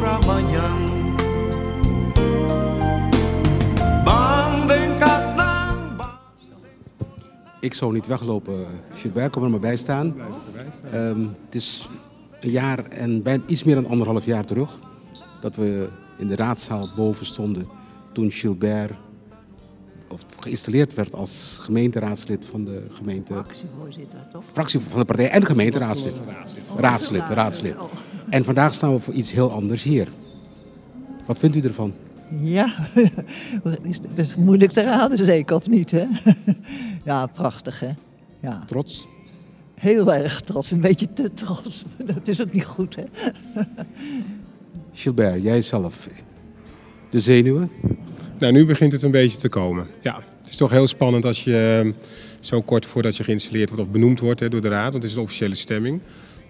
amanhã. Ik zou niet weglopen, Gilbert, kom er maar bij staan. Het is een jaar en bijna iets meer dan 1,5 jaar terug dat we in de raadzaal boven stonden toen Gilbert geïnstalleerd werd als gemeenteraadslid van de gemeente. Fractievoorzitter, toch? Fractie van de partij en gemeenteraadslid. Raadslid. En vandaag staan we voor iets heel anders hier. Wat vindt u ervan? Ja, dat is moeilijk te raden zeker, of niet, hè? Ja, prachtig, hè? Ja. Trots? Heel erg trots, een beetje te trots. Dat is ook niet goed, hè? Gilbert, jij zelf, de zenuwen? Nou, nu begint het een beetje te komen. Ja, het is toch heel spannend als je zo kort voordat je geïnstalleerd wordt of benoemd wordt door de raad, want het is een officiële stemming.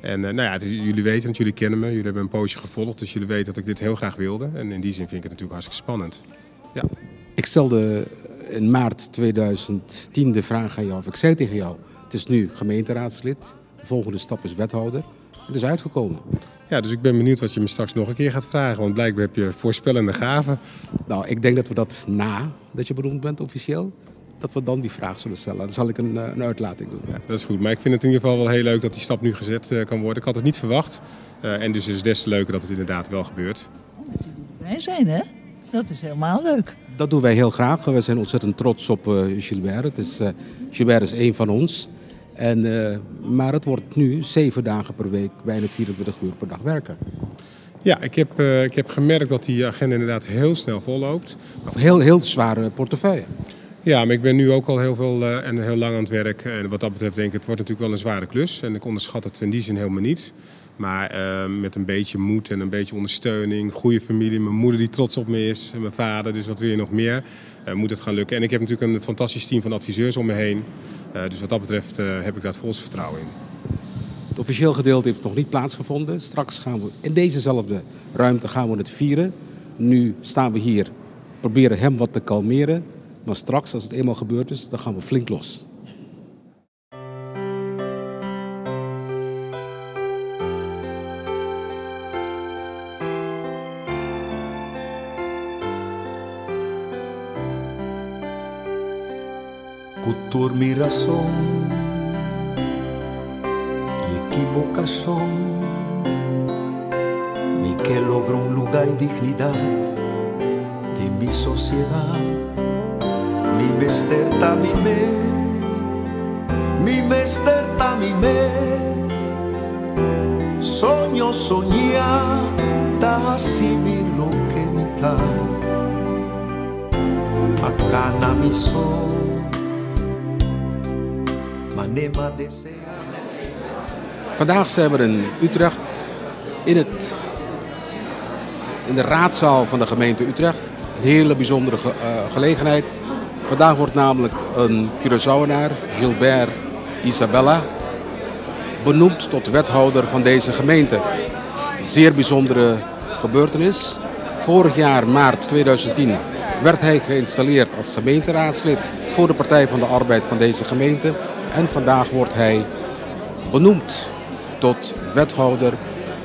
En nou ja, jullie weten het, jullie kennen me, jullie hebben een poosje gevolgd, dus jullie weten dat ik dit heel graag wilde. En in die zin vind ik het natuurlijk hartstikke spannend. Ja. Ik stelde in maart 2010 de vraag aan jou, of ik zei tegen jou, het is nu gemeenteraadslid, de volgende stap is wethouder. Het is uitgekomen. Ja, dus ik ben benieuwd wat je me straks nog een keer gaat vragen, want blijkbaar heb je voorspellende gaven. Nou, ik denk dat we dat nadat je benoemd bent officieel, dat we dan die vraag zullen stellen. Dan zal ik een uitlating doen. Ja, dat is goed, maar ik vind het in ieder geval wel heel leuk dat die stap nu gezet kan worden. Ik had het niet verwacht en dus is het des te leuker dat het inderdaad wel gebeurt. Wij zijn, hè? Dat is helemaal leuk. Dat doen wij heel graag. We zijn ontzettend trots op Gilbert. Gilbert is één van ons. Maar het wordt nu 7 dagen per week, bijna 24 uur per dag werken. Ja, ik heb gemerkt dat die agenda inderdaad heel snel volloopt. Heel zware portefeuille. Ja, maar ik ben nu ook al heel veel en heel lang aan het werk. En wat dat betreft denk ik, het wordt natuurlijk wel een zware klus. En ik onderschat het in die zin helemaal niet. Maar met een beetje moed en een beetje ondersteuning, goede familie, mijn moeder die trots op me is, en mijn vader, dus wat wil je nog meer, moet het gaan lukken. En ik heb natuurlijk een fantastisch team van adviseurs om me heen. Dus wat dat betreft heb ik daar het volste vertrouwen in. Het officieel gedeelte heeft nog niet plaatsgevonden. Straks gaan we in dezezelfde ruimte gaan we het vieren. Nu staan we hier, proberen hem wat te kalmeren. Maar straks, als het eenmaal gebeurd is, dan gaan we flink los. Cultura, mi razón y equivocación, mi que logro un lugar y dignidad de mi sociedad, mi mesterta mi mesterta mi mes, soño soñada asimilo que mi tal, acá na mi sol. Vandaag zijn we in Utrecht, in de raadzaal van de gemeente Utrecht. Een hele bijzondere gelegenheid. Vandaag wordt namelijk een Curaçaoenaar, Gilbert Isabella, benoemd tot wethouder van deze gemeente. Zeer bijzondere gebeurtenis. Vorig jaar, maart 2010, werd hij geïnstalleerd als gemeenteraadslid voor de Partij van de Arbeid van deze gemeente. En vandaag wordt hij benoemd tot wethouder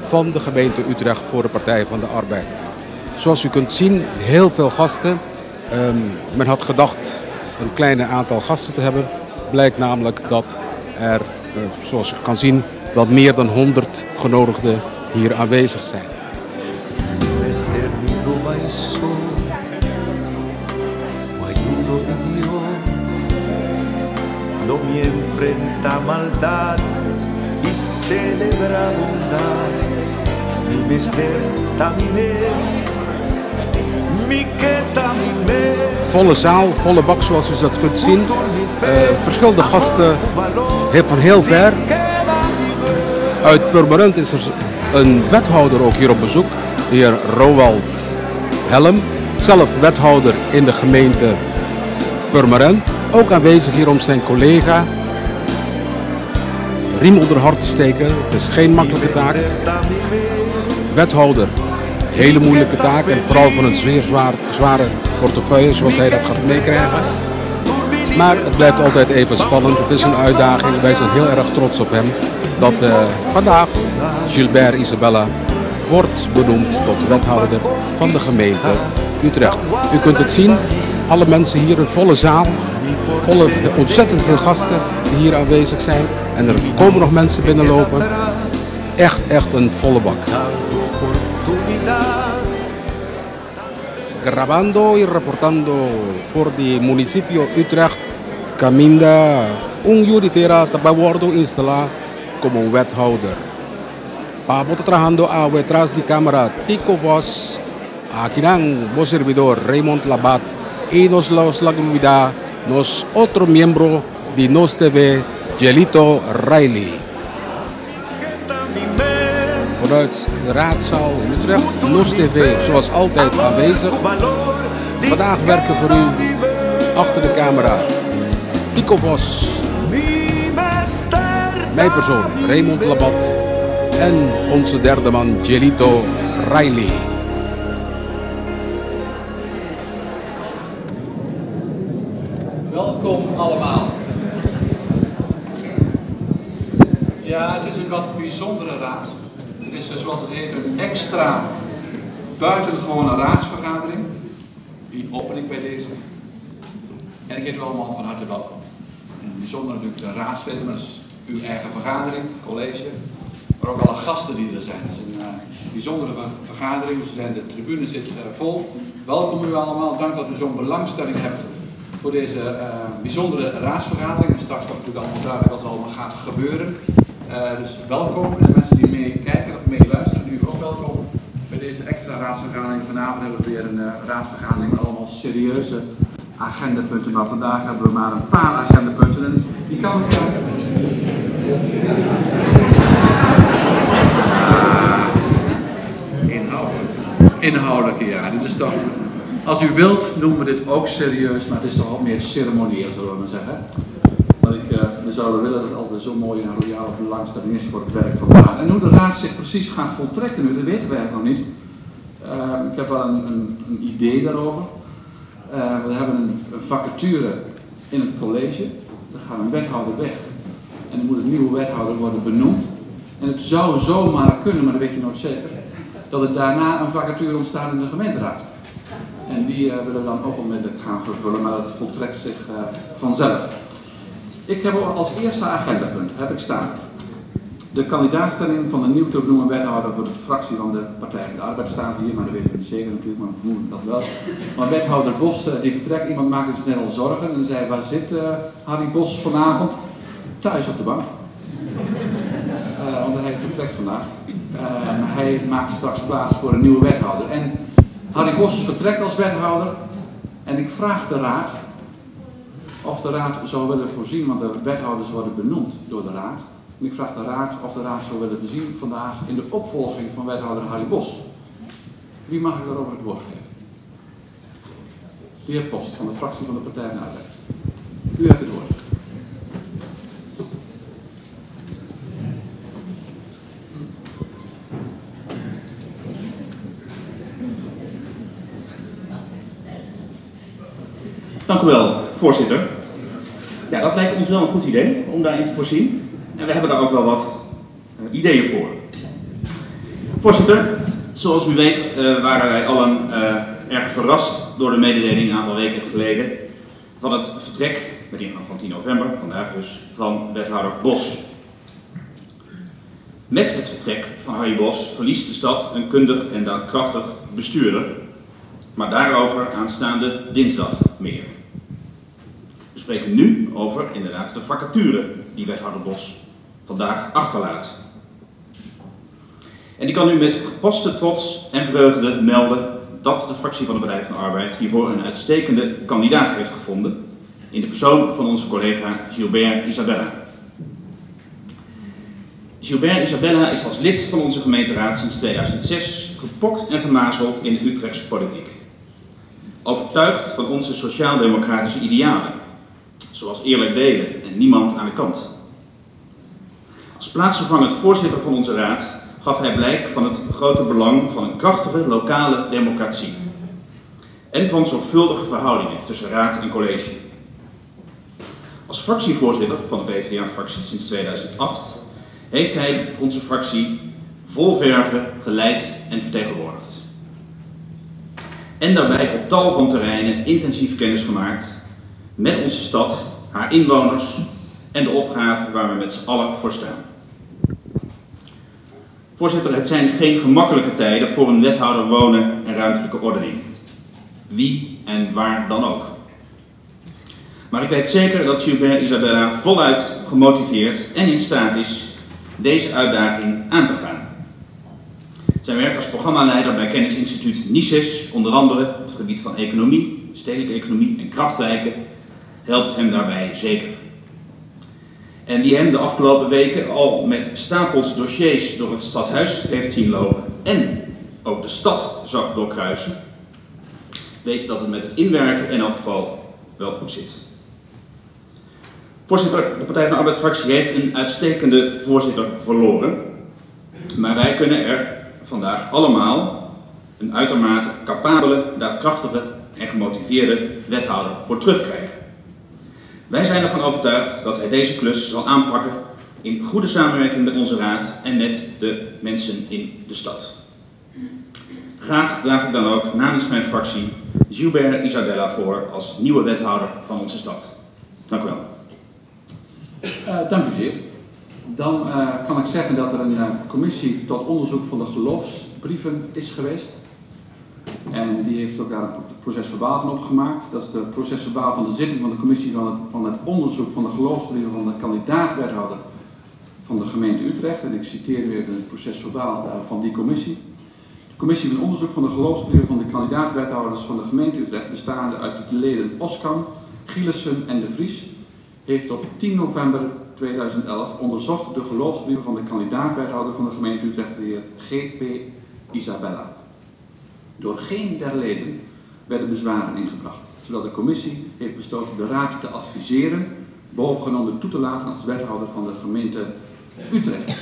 van de gemeente Utrecht voor de Partij van de Arbeid. Zoals u kunt zien, heel veel gasten. Men had gedacht een kleine aantal gasten te hebben. Blijkt namelijk dat er, zoals u kan zien, wel meer dan 100 genodigden hier aanwezig zijn. No me enfrenta maldad y celebra bondad. Mi mesterta mi mes, mi queta mi mes. Volle zaal, volle bak zoals u dat kunt zien. Verschillende gasten van heel ver. Uit Purmerend is er een wethouder ook hier op bezoek. De heer Roald Helm. Zelf wethouder in de gemeente Purmerend. Ook aanwezig hier om zijn collega riem onder hart te steken. Het is geen makkelijke taak. Wethouder, hele moeilijke taak en vooral van een zeer zware portefeuille zoals hij dat gaat meekrijgen. Maar het blijft altijd even spannend. Het is een uitdaging. Wij zijn heel erg trots op hem dat vandaag Gilbert Isabella wordt benoemd tot wethouder van de gemeente Utrecht. U kunt het zien, alle mensen hier, een volle zaal, ontzettend veel gasten die hier aanwezig zijn. En er komen nog mensen binnenlopen. Echt een volle bak. Grabando y reportando voor de municipio Utrecht, Caminda, Juditera Tabawardo instala como wethouder. Pabot trabajando detrás de cámara Tico Vos, aquí nang vos servidor Raymond Labat y nos la comunidad, nos otro miembro de Nos TV, Jelito Riley. Vanuit de raadzaal in Utrecht, Nos TV zoals altijd aanwezig. Vandaag werken voor u achter de camera Tico Vos, mijn persoon Raymond Labat en onze derde man Jelito Riley. Welkom allemaal. Ja, het is een wat bijzondere raad. Het is, zoals het heet, een extra buitengewone raadsvergadering. Die open ik bij deze. En ik heet u allemaal van harte welkom. En bijzonder natuurlijk de raadsleden, maar dat is uw eigen vergadering, college. Maar ook alle gasten die er zijn. Het is een bijzondere vergadering, dus de tribune zit vol. Welkom u allemaal, dank dat u zo'n belangstelling hebt voor deze bijzondere raadsvergadering. En straks wordt natuurlijk allemaal duidelijk wat er allemaal gaat gebeuren. Dus welkom en de mensen die meekijken of meeluisteren, nu ook welkom bij deze extra raadsvergadering. Vanavond hebben we weer een raadsvergadering met allemaal serieuze agendapunten, maar vandaag hebben we maar een paar agendapunten en die kan ik inhoudelijke, ja. Dit is toch, als u wilt noemen we dit ook serieus, maar het is toch wat meer ceremonieel, zullen we maar zeggen. Want we zouden willen dat het altijd zo'n mooie en royale belangstelling is voor het werk van de raad. En hoe de raad zich precies gaat voltrekken nu, dat weten we eigenlijk nog niet. Ik heb wel een idee daarover. We hebben een vacature in het college. Er gaat een wethouder weg. En dan moet een nieuwe wethouder worden benoemd. En het zou zomaar kunnen, maar dat weet je nooit zeker, dat er daarna een vacature ontstaat in de gemeenteraad. En die willen we dan ook onmiddellijk gaan vervullen, maar dat voltrekt zich vanzelf. Ik heb als eerste agendapunt staan de kandidaatstelling van de nieuw te benoemen wethouder voor de fractie van de Partij van de Arbeid staat hier, maar dat weet ik niet zeker natuurlijk, maar we vermoeden dat wel. Maar wethouder Bos die vertrekt, iemand maakte zich net al zorgen en zei: waar zit Harry Bos vanavond? Thuis op de bank. Want hij vertrekt vandaag. Hij maakt straks plaats voor een nieuwe wethouder. En Harry Bos vertrekt als wethouder en ik vraag de raad of de raad zou willen voorzien, want de wethouders worden benoemd door de raad. En ik vraag de raad of de raad zou willen voorzien vandaag in de opvolging van wethouder Harry Bos. Wie mag ik daarover het woord geven? De heer Post van de fractie van de Partij van de Arbeid. U heeft het woord. Dank u wel, voorzitter. Ja, dat lijkt ons wel een goed idee om daarin te voorzien. En we hebben daar ook wel wat ideeën voor. Voorzitter, zoals u weet waren wij allen erg verrast door de mededeling een aantal weken geleden van het vertrek, met ingang van 10 november, vandaag dus, van wethouder Bos. Met het vertrek van Harry Bos verliest de stad een kundig en daadkrachtig bestuurder. Maar daarover aanstaande dinsdag meer. We spreken nu over inderdaad de vacature die wethouder Bos vandaag achterlaat. En ik kan u met gepaste trots en vreugde melden dat de fractie van de Partij van de Arbeid hiervoor een uitstekende kandidaat heeft gevonden in de persoon van onze collega Gilbert Isabella. Gilbert Isabella is als lid van onze gemeenteraad sinds 2006 gepokt en gemazeld in de Utrechtse politiek. Overtuigd van onze sociaal-democratische idealen, zoals eerlijk delen en niemand aan de kant. Als plaatsvervangend voorzitter van onze raad gaf hij blijk van het grote belang van een krachtige lokale democratie en van zorgvuldige verhoudingen tussen raad en college. Als fractievoorzitter van de PvdA-fractie sinds 2008 heeft hij onze fractie vol verve, geleid en vertegenwoordigd. En daarbij op tal van terreinen intensief kennis gemaakt met onze stad, haar inwoners en de opgave waar we met z'n allen voor staan. Voorzitter, het zijn geen gemakkelijke tijden voor een wethouder wonen en ruimtelijke ordening. Wie en waar dan ook. Maar ik weet zeker dat Gilbert Isabella voluit gemotiveerd en in staat is deze uitdaging aan te gaan. Zijn werk als programmaleider bij kennisinstituut NICES, onder andere op het gebied van economie, stedelijke economie en krachtwijken, helpt hem daarbij zeker. En die hem de afgelopen weken al met stapels dossiers door het stadhuis heeft zien lopen en ook de stad zag doorkruisen, weet dat het met het inwerken in elk geval wel goed zit. Voorzitter, de Partij van de Arbeidsfractie heeft een uitstekende voorzitter verloren, maar wij kunnen er vandaag allemaal een uitermate capabele, daadkrachtige en gemotiveerde wethouder voor terugkrijgen. Wij zijn ervan overtuigd dat hij deze klus zal aanpakken in goede samenwerking met onze raad en met de mensen in de stad. Graag draag ik dan ook namens mijn fractie Gilbert Isabella voor als nieuwe wethouder van onze stad. Dank u wel. Dank u zeer. Dan kan ik zeggen dat er een commissie tot onderzoek van de geloofsbrieven is geweest. En die heeft ook daar het procesverbaal van opgemaakt. Dat is de procesverbaal van de zitting van de commissie van het onderzoek van de geloofsbrieven van de kandidaat-wethouder van de gemeente Utrecht. En ik citeer weer het procesverbaal van die commissie. De commissie van onderzoek van de geloofsbrieven van de kandidaat-wethouders van de gemeente Utrecht, bestaande uit de leden Oskam, Gielissen en De Vries, heeft op 10 november 2011 onderzocht de geloofsbrieven van de kandidaat-wethouder van de gemeente Utrecht, de heer G.P. Isabella. Door geen der leden werden bezwaren ingebracht, zodat de commissie heeft besloten de raad te adviseren bovengenomen toe te laten als wethouder van de gemeente Utrecht.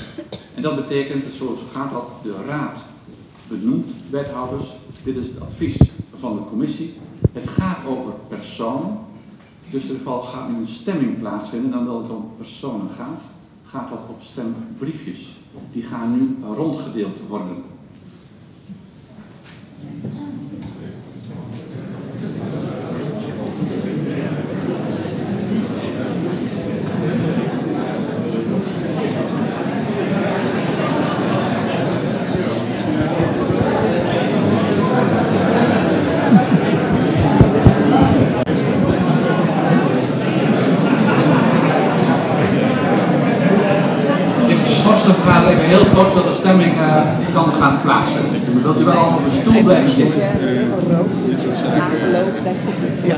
En dat betekent, zo gaat dat, de raad benoemt wethouders. Dit is het advies van de commissie. Het gaat over personen. Dus er gaat nu een stemming plaatsvinden. En omdat het om personen gaat dat op stembriefjes. Die gaan nu rondgedeeld worden. Heel kort dat de stemming kan gaan plaatsvinden. Wilt u wel allemaal op de stoel blijven zitten? Ja.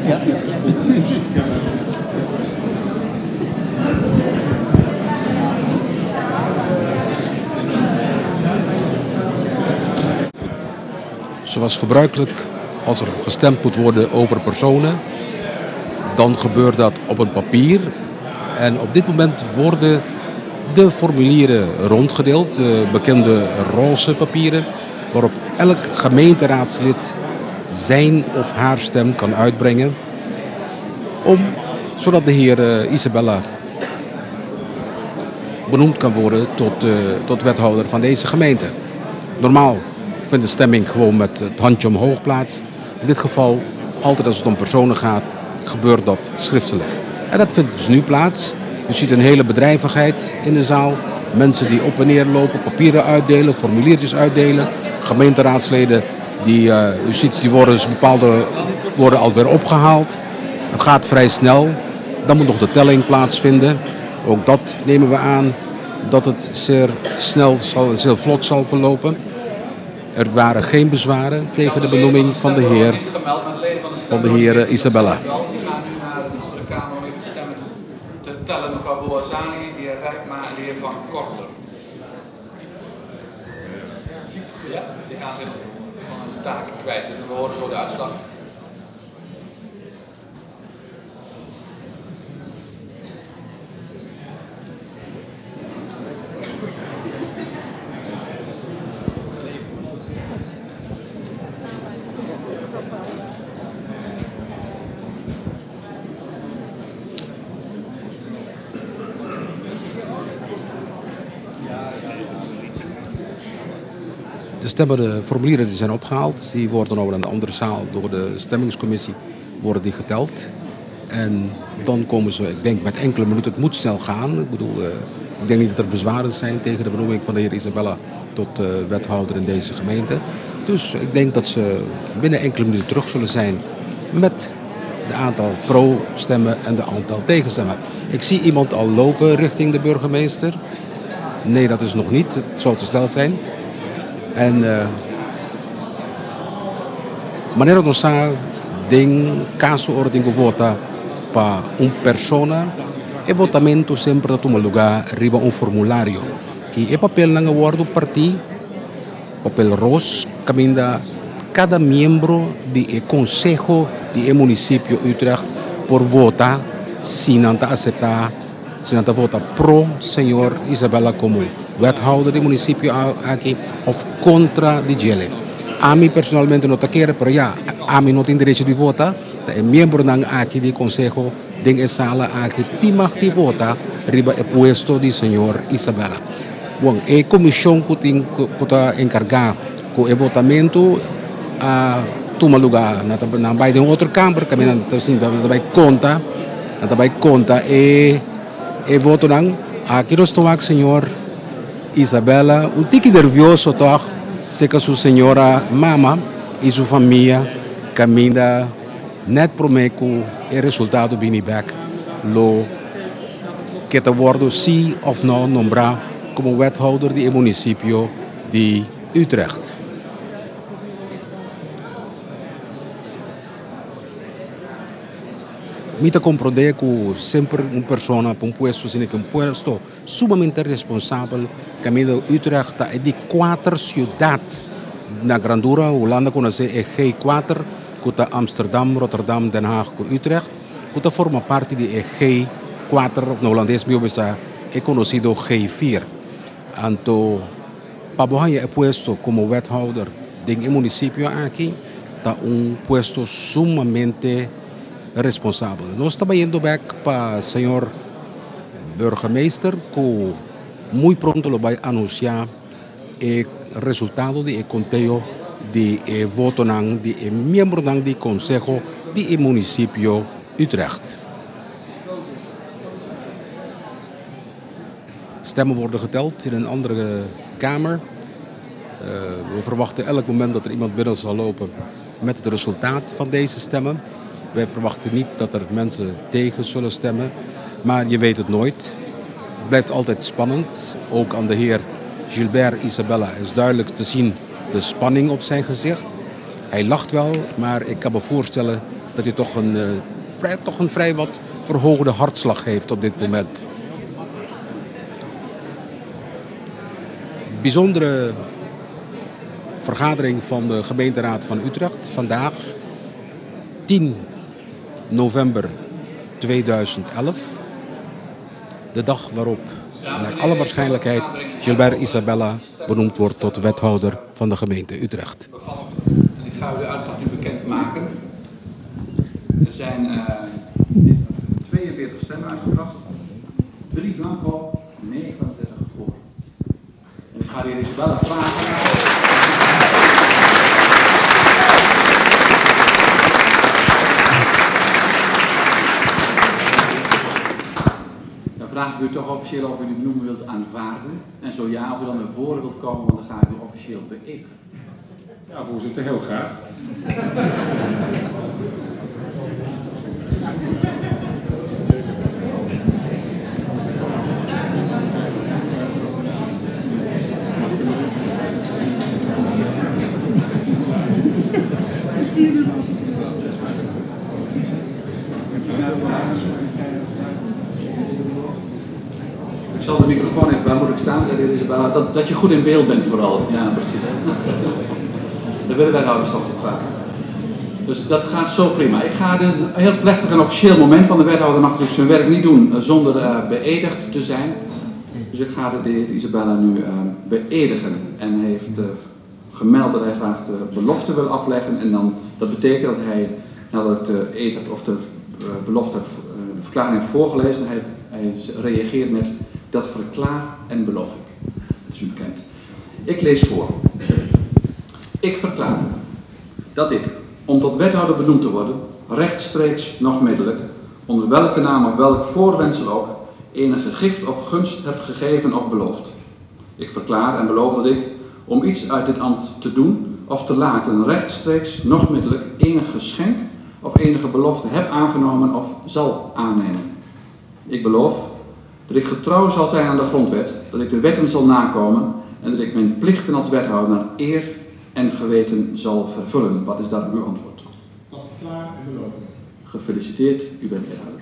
Zoals gebruikelijk, als er gestemd moet worden over personen, dan gebeurt dat op een papier. En op dit moment worden de formulieren rondgedeeld, de bekende roze papieren, waarop elk gemeenteraadslid zijn of haar stem kan uitbrengen, zodat de heer Isabella benoemd kan worden tot wethouder van deze gemeente. Normaal vindt de stemming gewoon met het handje omhoog plaats. In dit geval, altijd als het om personen gaat, gebeurt dat schriftelijk. En dat vindt dus nu plaats. U ziet een hele bedrijvigheid in de zaal. Mensen die op en neer lopen, papieren uitdelen, formuliertjes uitdelen. Gemeenteraadsleden, u ziet, die worden alweer opgehaald. Het gaat vrij snel. Dan moet nog de telling plaatsvinden. Ook dat nemen we aan dat het zeer snel, zeer vlot zal verlopen. Er waren geen bezwaren tegen de benoeming van de heer Isabella. Tellen mevrouw Boazani, de heer Rijkma en de heer Van Kortler. Ja, die gaan zich van hun taak kwijt. En we horen zo de uitslag. De stemformulieren die zijn opgehaald. Die worden over in de andere zaal door de stemmingscommissie worden die geteld. En dan komen ze, ik denk met enkele minuten, het moet snel gaan. Ik bedoel, ik denk niet dat er bezwaren zijn tegen de benoeming van de heer Isabella tot wethouder in deze gemeente. Dus ik denk dat ze binnen enkele minuten terug zullen zijn met de aantal pro-stemmen en de aantal tegenstemmen. Ik zie iemand al lopen richting de burgemeester. Nee, dat is nog niet. Het zou te snel zijn. En maneira de sa ding caso ordem vota para persona e votamento sempre toma lugar riba formulário e papel na guardo parti papel ros caminda cada membro de consejo de município Utrecht por votar se não está aceitar se não está vota pro senhor Isabella como wethouder do município aqui of contra de Gele. A mim personalmente não quero, pero já a mim não tem direito de votar. É membro da aqui de consejo de sala aqui timah de votar riba é puesto de senhor Isabella. Bom, a comissão que está encarregada com o votamento toma lugar na vai de outra câmara, que assim vai conta e voto não aqui nós estamos senhor Isabella, um tique nervioso toch, sei que sua senhora mama e sua família caminha net promeco o resultado bem back lo que te worden sim of não nombrar como wethouder do município de Utrecht. Mita compreender que sempre persona para puesto assim que puesto sumamente responsável caminho Utrecht é de 4 cidades na grandura Holanda conhece é G4 que está Amsterdam, Rotterdam, Den Haag, Utrecht que está forma parte de G4 no holandês meu é conhecido G4. Então para é puesto como wethouder do município aqui está puesto sumamente responsável. Nós estamos indo back para o senhor burgemeester que muito pronto vai anunciar o resultado do conteúdo de voto de membro do conselho do município Utrecht. Stemmen worden geteld in een andere kamer. We verwachten elk moment dat er iemand binnen zal lopen met het resultaat van deze stemmen. Wij verwachten niet dat er mensen tegen zullen stemmen, maar je weet het nooit. Het blijft altijd spannend. Ook aan de heer Gilbert Isabella is duidelijk te zien de spanning op zijn gezicht. Hij lacht wel, maar ik kan me voorstellen dat hij toch een vrij wat verhoogde hartslag heeft op dit moment. Bijzondere vergadering van de gemeenteraad van Utrecht vandaag, 10 november 2011. De dag waarop naar alle waarschijnlijkheid Gilbert Isabella benoemd wordt tot wethouder van de gemeente Utrecht. Ik ga u de uitslag nu bekendmaken. Er zijn 42 stemmen uitgebracht, 3 blanco, 69 voor. En ik ga de heer Isabella vragen. Vraag ik u toch officieel of u die benoeming wilt aanvaarden. En zo ja, of u dan naar voren wilt komen, want dan ga ik u officieel beëdigen. Ja, voorzitter, heel graag. Ik zal de microfoon even, waar moet ik staan? Dat je goed in beeld bent vooral. Ja, precies. Daar willen wij nou straks op vragen. Dus dat gaat zo prima. Ik ga dus een heel plechtig en officieel moment, want de wethouder mag dus zijn werk niet doen zonder beëdigd te zijn. Dus ik ga de heer Isabella nu beëdigen. En hij heeft gemeld dat hij graag de belofte wil afleggen. En dan, dat betekent dat hij, nadat de eed of de belofte, de verklaring heeft voorgelezen, hij reageert met: dat verklaar en beloof ik. Dat is u bekend. Ik lees voor. Ik verklaar dat ik, om tot wethouder benoemd te worden, rechtstreeks nog middelijk, onder welke naam of welk voorwendsel ook, enige gift of gunst heb gegeven of beloofd. Ik verklaar en beloof dat ik, om iets uit dit ambt te doen of te laten, rechtstreeks nog middelijk enig geschenk of enige belofte heb aangenomen of zal aannemen. Ik beloof dat ik getrouw zal zijn aan de grondwet, dat ik de wetten zal nakomen en dat ik mijn plichten als wethouder naar eer en geweten zal vervullen. Wat is daar uw antwoord? Dat verklaar en beloof. Gefeliciteerd, u bent wethouder.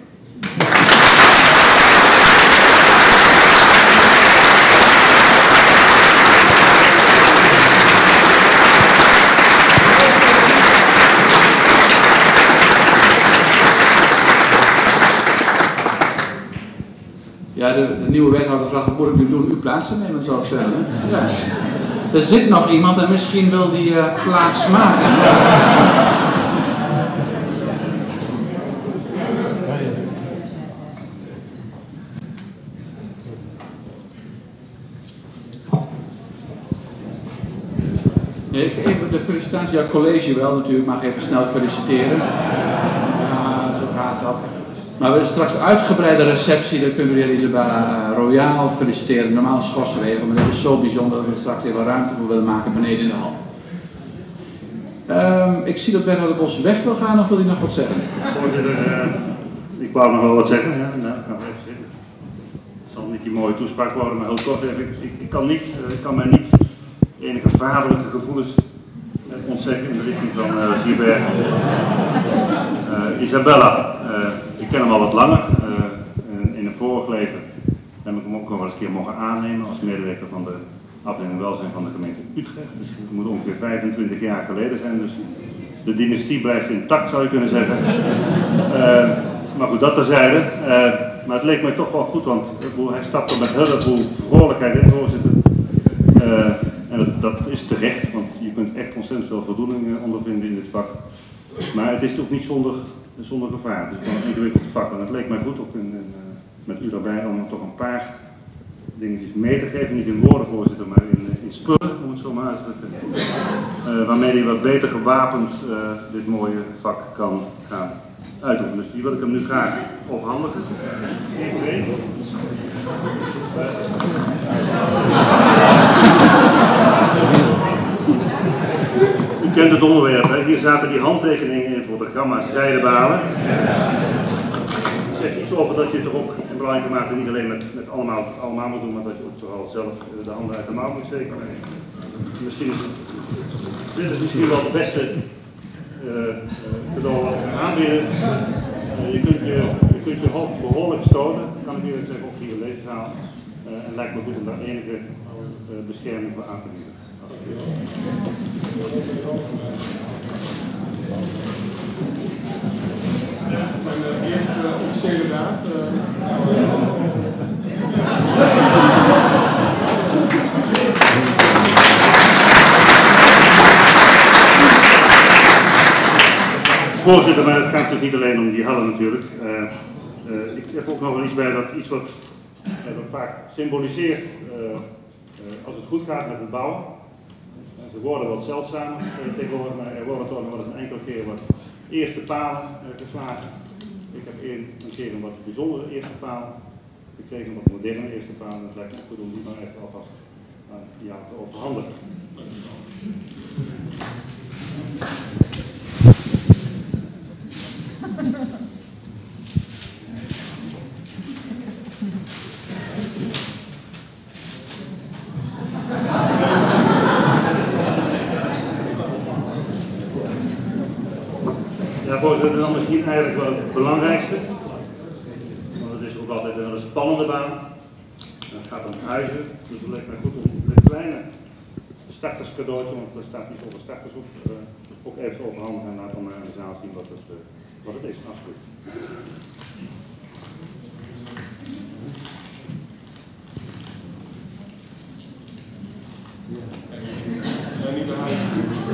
Ja, de nieuwe wethouder vraagt, wat moet ik nu doen? Uw plaats te nemen, zou ik zeggen. Ja. Er zit nog iemand en misschien wil die plaats maken. Even de felicitatie aan het college wel natuurlijk, mag even snel feliciteren. Ja, zo gaat dat. Maar we hebben straks een uitgebreide receptie, dan kunnen we weer Isabella royaal feliciteren. Normaal schorsregel, maar dat is zo bijzonder dat we er straks even ruimte voor willen maken beneden in de hal. Ik zie dat Bernhard op ons weg wil gaan, of wil hij nog wat zeggen? Voorzitter, ik wou nog wel wat zeggen. Ja, nou, gaan we even zitten. Het zal niet die mooie toespraak worden, maar heel kort even. Ik kan mij niet enige vaderlijke gevoelens ontzeggen in de richting van Gilbert. Isabella, ik ken hem al wat langer. In een vorig leven heb ik hem ook nog wel eens een keer mogen aannemen als medewerker van de afdeling welzijn van de gemeente Utrecht. Dus het moet ongeveer 25 jaar geleden zijn, dus de dynastie blijft intact, zou je kunnen zeggen. Maar goed, dat terzijde. Maar het leek mij toch wel goed, want hij stapte met heel veel vrolijkheid in, voorzitter. En dat is terecht, want je kunt echt ontzettend veel voldoening ondervinden in dit vak. Maar het is toch niet zonder gevaar. Het is wel een ingewikkeld vak. En het leek mij goed, ook met u daarbij, om toch een paar dingetjes mee te geven. Niet in woorden, voorzitter, maar in spullen, om het zo maar uit te drukken. Waarmee hij wat beter gewapend dit mooie vak kan gaan uitoefenen. Dus die wil ik hem nu graag overhandigen. U kent het onderwerp, hè? Hier zaten die handtekeningen in voor de gamma zijdebalen. Het zegt iets over dat je het er ook in belangrijke mate niet alleen met allemaal moet doen, maar dat je ook vooral zelf de handen uit de mouw moet steken. Dit is misschien wel het beste cadeau wat we aanbieden. Je kunt je hoofd behoorlijk stoten, kan ik eerlijk zeggen, op hier in deze zaal. En lijkt me goed om daar enige bescherming voor aan te bieden. Mijn eerste officiële daad. Voorzitter, maar het gaat natuurlijk niet alleen om die hallen natuurlijk. Ik heb ook nog wel iets bij dat iets wat vaak symboliseert als het goed gaat met het bouwen. Ze worden wat zeldzamer tegenwoordig, maar er worden toch nog wel eens een enkele keer wat eerste palen geslagen. Ik heb een keer een wat bijzondere eerste paal gekregen, een wat moderne eerste paal. En het lijkt me ook goed om die maar even alvast aan jou te overhandigen. Voorzitter, dan misschien eigenlijk wel het belangrijkste, want het is ook altijd wel een spannende baan. Het gaat om huizen, dus het lijkt mij goed om een kleine starterscadeautje, want er staat niet over starters op, ook even overhandigen en laten we aan de zaal zien wat het is. Absoluut.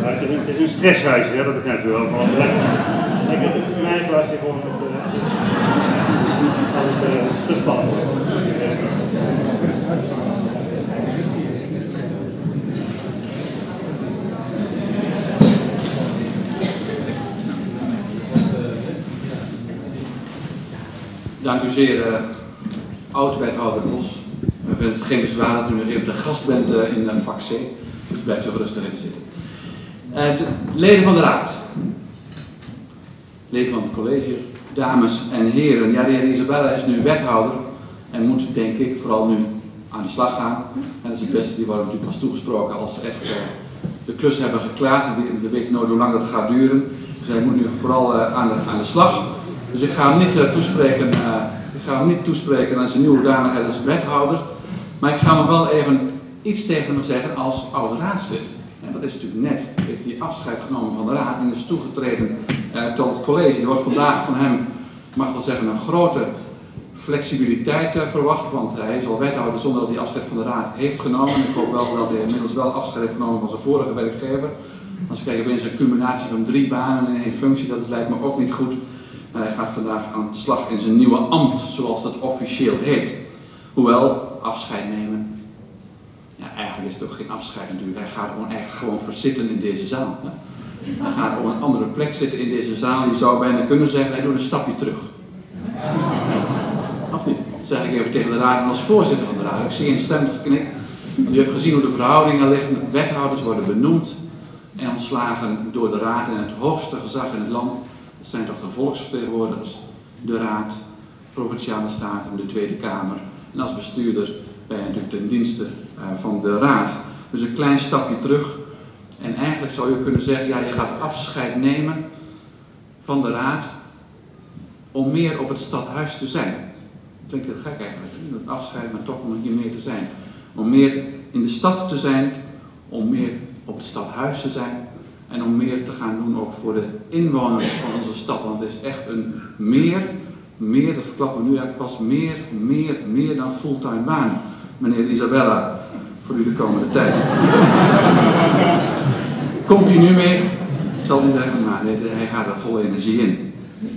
Ja, het is een stresshuisje, hè, dat begrijp je wel. Kijk, het is een nijplaats die gewoon alles te spannend. Dank u zeer, oud-wethouder Bos. We vinden het geen bezwaar dat u nog even de gast bent in vak C. Dus blijft u gerustig even zitten. De leden van de raad. Leden van het college, dames en heren. Ja, de heer Isabella is nu wethouder en moet, denk ik, vooral nu aan de slag gaan. En dat is het beste, die worden natuurlijk pas toegesproken als ze echt de klus hebben geklaard. We weten nooit hoe lang dat gaat duren. Dus hij moet nu vooral aan de slag. Dus ik ga hem niet toespreken aan zijn nieuwe hoedanigheid als wethouder. Maar ik ga hem wel even iets tegen hem zeggen als oude raadslid. En dat is natuurlijk net, heeft hij afscheid genomen van de raad en is toegetreden tot het college. Er wordt vandaag van hem, ik mag wel zeggen, een grote flexibiliteit verwacht, want hij is al wethouder zonder dat hij afscheid van de raad heeft genomen. Ik hoop wel dat hij inmiddels wel afscheid heeft genomen van zijn vorige werkgever. Als ik kijk opeens een combinatie van 3 banen in 1 functie, dat lijkt me ook niet goed. Maar hij gaat vandaag aan de slag in zijn nieuwe ambt, zoals dat officieel heet. Hoewel, afscheid nemen. Ja, eigenlijk is het ook geen afscheid natuurlijk. Hij gaat gewoon verzitten in deze zaal. Hè? Hij gaat op een andere plek zitten in deze zaal. Je zou bijna kunnen zeggen, hij doet een stapje terug. Of niet? Dat zeg ik even tegen de raad en als voorzitter van de raad. Ik zie een stemmig knik. U hebt gezien hoe de verhoudingen liggen. Wethouders worden benoemd en ontslagen door de raad en het hoogste gezag in het land. Dat zijn toch de volksvertegenwoordigers, de raad, provinciale staten, de Tweede Kamer. En als bestuurder ben je natuurlijk ten dienste van de raad. Dus een klein stapje terug. En eigenlijk zou je kunnen zeggen, ja, je gaat afscheid nemen van de raad om meer op het stadhuis te zijn. Klinkt heel gek eigenlijk, dat afscheid, maar toch om hier meer te zijn. Om meer in de stad te zijn, om meer op het stadhuis te zijn en om meer te gaan doen ook voor de inwoners van onze stad. Want het is echt een meer, dat verklappen we nu eigenlijk pas, meer dan fulltime baan, meneer Isabella, voor u de komende tijd. Komt hij nu mee? Zal hij zeggen, maar nee, hij gaat er vol energie in.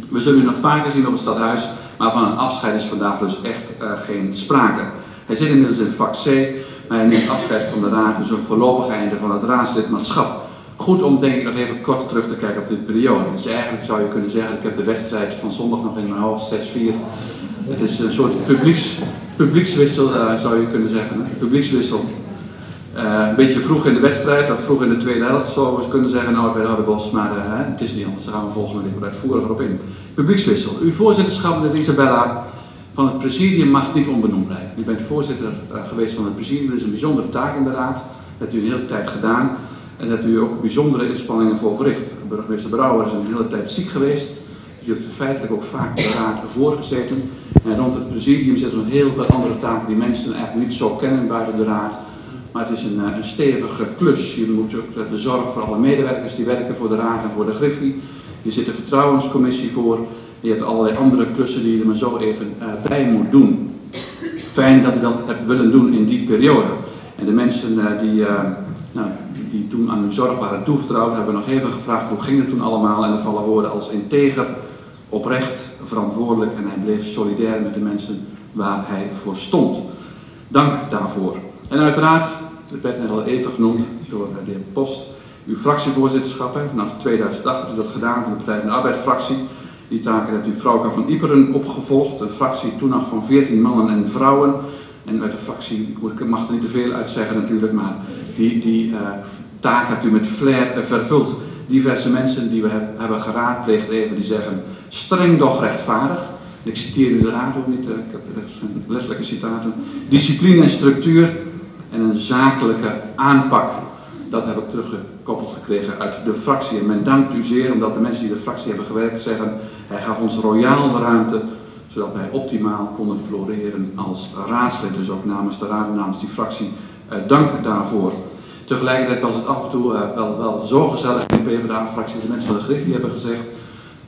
We zullen u nog vaker zien op het stadhuis, maar van een afscheid is vandaag dus echt geen sprake. Hij zit inmiddels in vak C, maar hij neemt afscheid van de raad, dus een voorlopig einde van het raadslidmaatschap. Goed om denk ik nog even kort terug te kijken op dit periode. Dus eigenlijk zou je kunnen zeggen, ik heb de wedstrijd van zondag nog in mijn hoofd, 6-4. Het is een soort publiekswissel, zou je kunnen zeggen. Publiekswissel. Een beetje vroeg in de wedstrijd, of vroeg in de tweede helft, zouden we kunnen zeggen, nou, wethouder Bos, maar het is niet anders, daar gaan we volgende week wat uitvoeriger op in. Publiekswissel. Uw voorzitterschap, meneer Isabella, van het presidium mag niet onbenoemd blijven. U bent voorzitter geweest van het presidium, dat is een bijzondere taak in de raad. Dat hebt u een hele tijd gedaan en daar hebt u ook bijzondere inspanningen voor verricht. Burgemeester Brouwer is een hele tijd ziek geweest, dus u hebt feitelijk ook vaak de raad ervoor gezeten. En rond het presidium zitten nog heel veel andere taken die mensen eigenlijk niet zo kennen buiten de raad. Maar het is een stevige klus. Je moet ook de zorg voor alle medewerkers die werken voor de raad en voor de Griffie. Je zit de vertrouwenscommissie voor. Je hebt allerlei andere klussen die je er maar zo even bij moet doen. Fijn dat u dat hebt willen doen in die periode. En de mensen die toen aan hun zorg waren toevertrouwd, hebben nog even gevraagd hoe ging het toen allemaal. En er vallen woorden als integer, oprecht, verantwoordelijk en hij bleef solidair met de mensen waar hij voor stond. Dank daarvoor. En uiteraard, het werd net al even genoemd door de heer Post, uw fractievoorzitterschap. Vanaf 2008 hebt u dat gedaan van de Partij van de Arbeid-fractie. Die taken heeft u Frauke van Iperen opgevolgd. Een fractie toen nog van 14 mannen en vrouwen. En uit de fractie, ik mag er niet te veel uit zeggen natuurlijk, maar die taak hebt u met flair vervuld. Diverse mensen die we hebben geraadpleegd even, die zeggen streng doch rechtvaardig. Ik citeer u de raad ook niet, ik heb letterlijke citaten. Discipline en structuur en een zakelijke aanpak. Dat heb ik teruggekoppeld gekregen uit de fractie. En men dankt u zeer omdat de mensen die de fractie hebben gewerkt zeggen, hij gaf ons royaal de ruimte, zodat wij optimaal konden floreren als raadslid. Dus ook namens de raad en namens die fractie, dank daarvoor. Tegelijkertijd was het af en toe wel zo gezellig in de PvdA-fractie. De mensen van de Griffie hebben gezegd,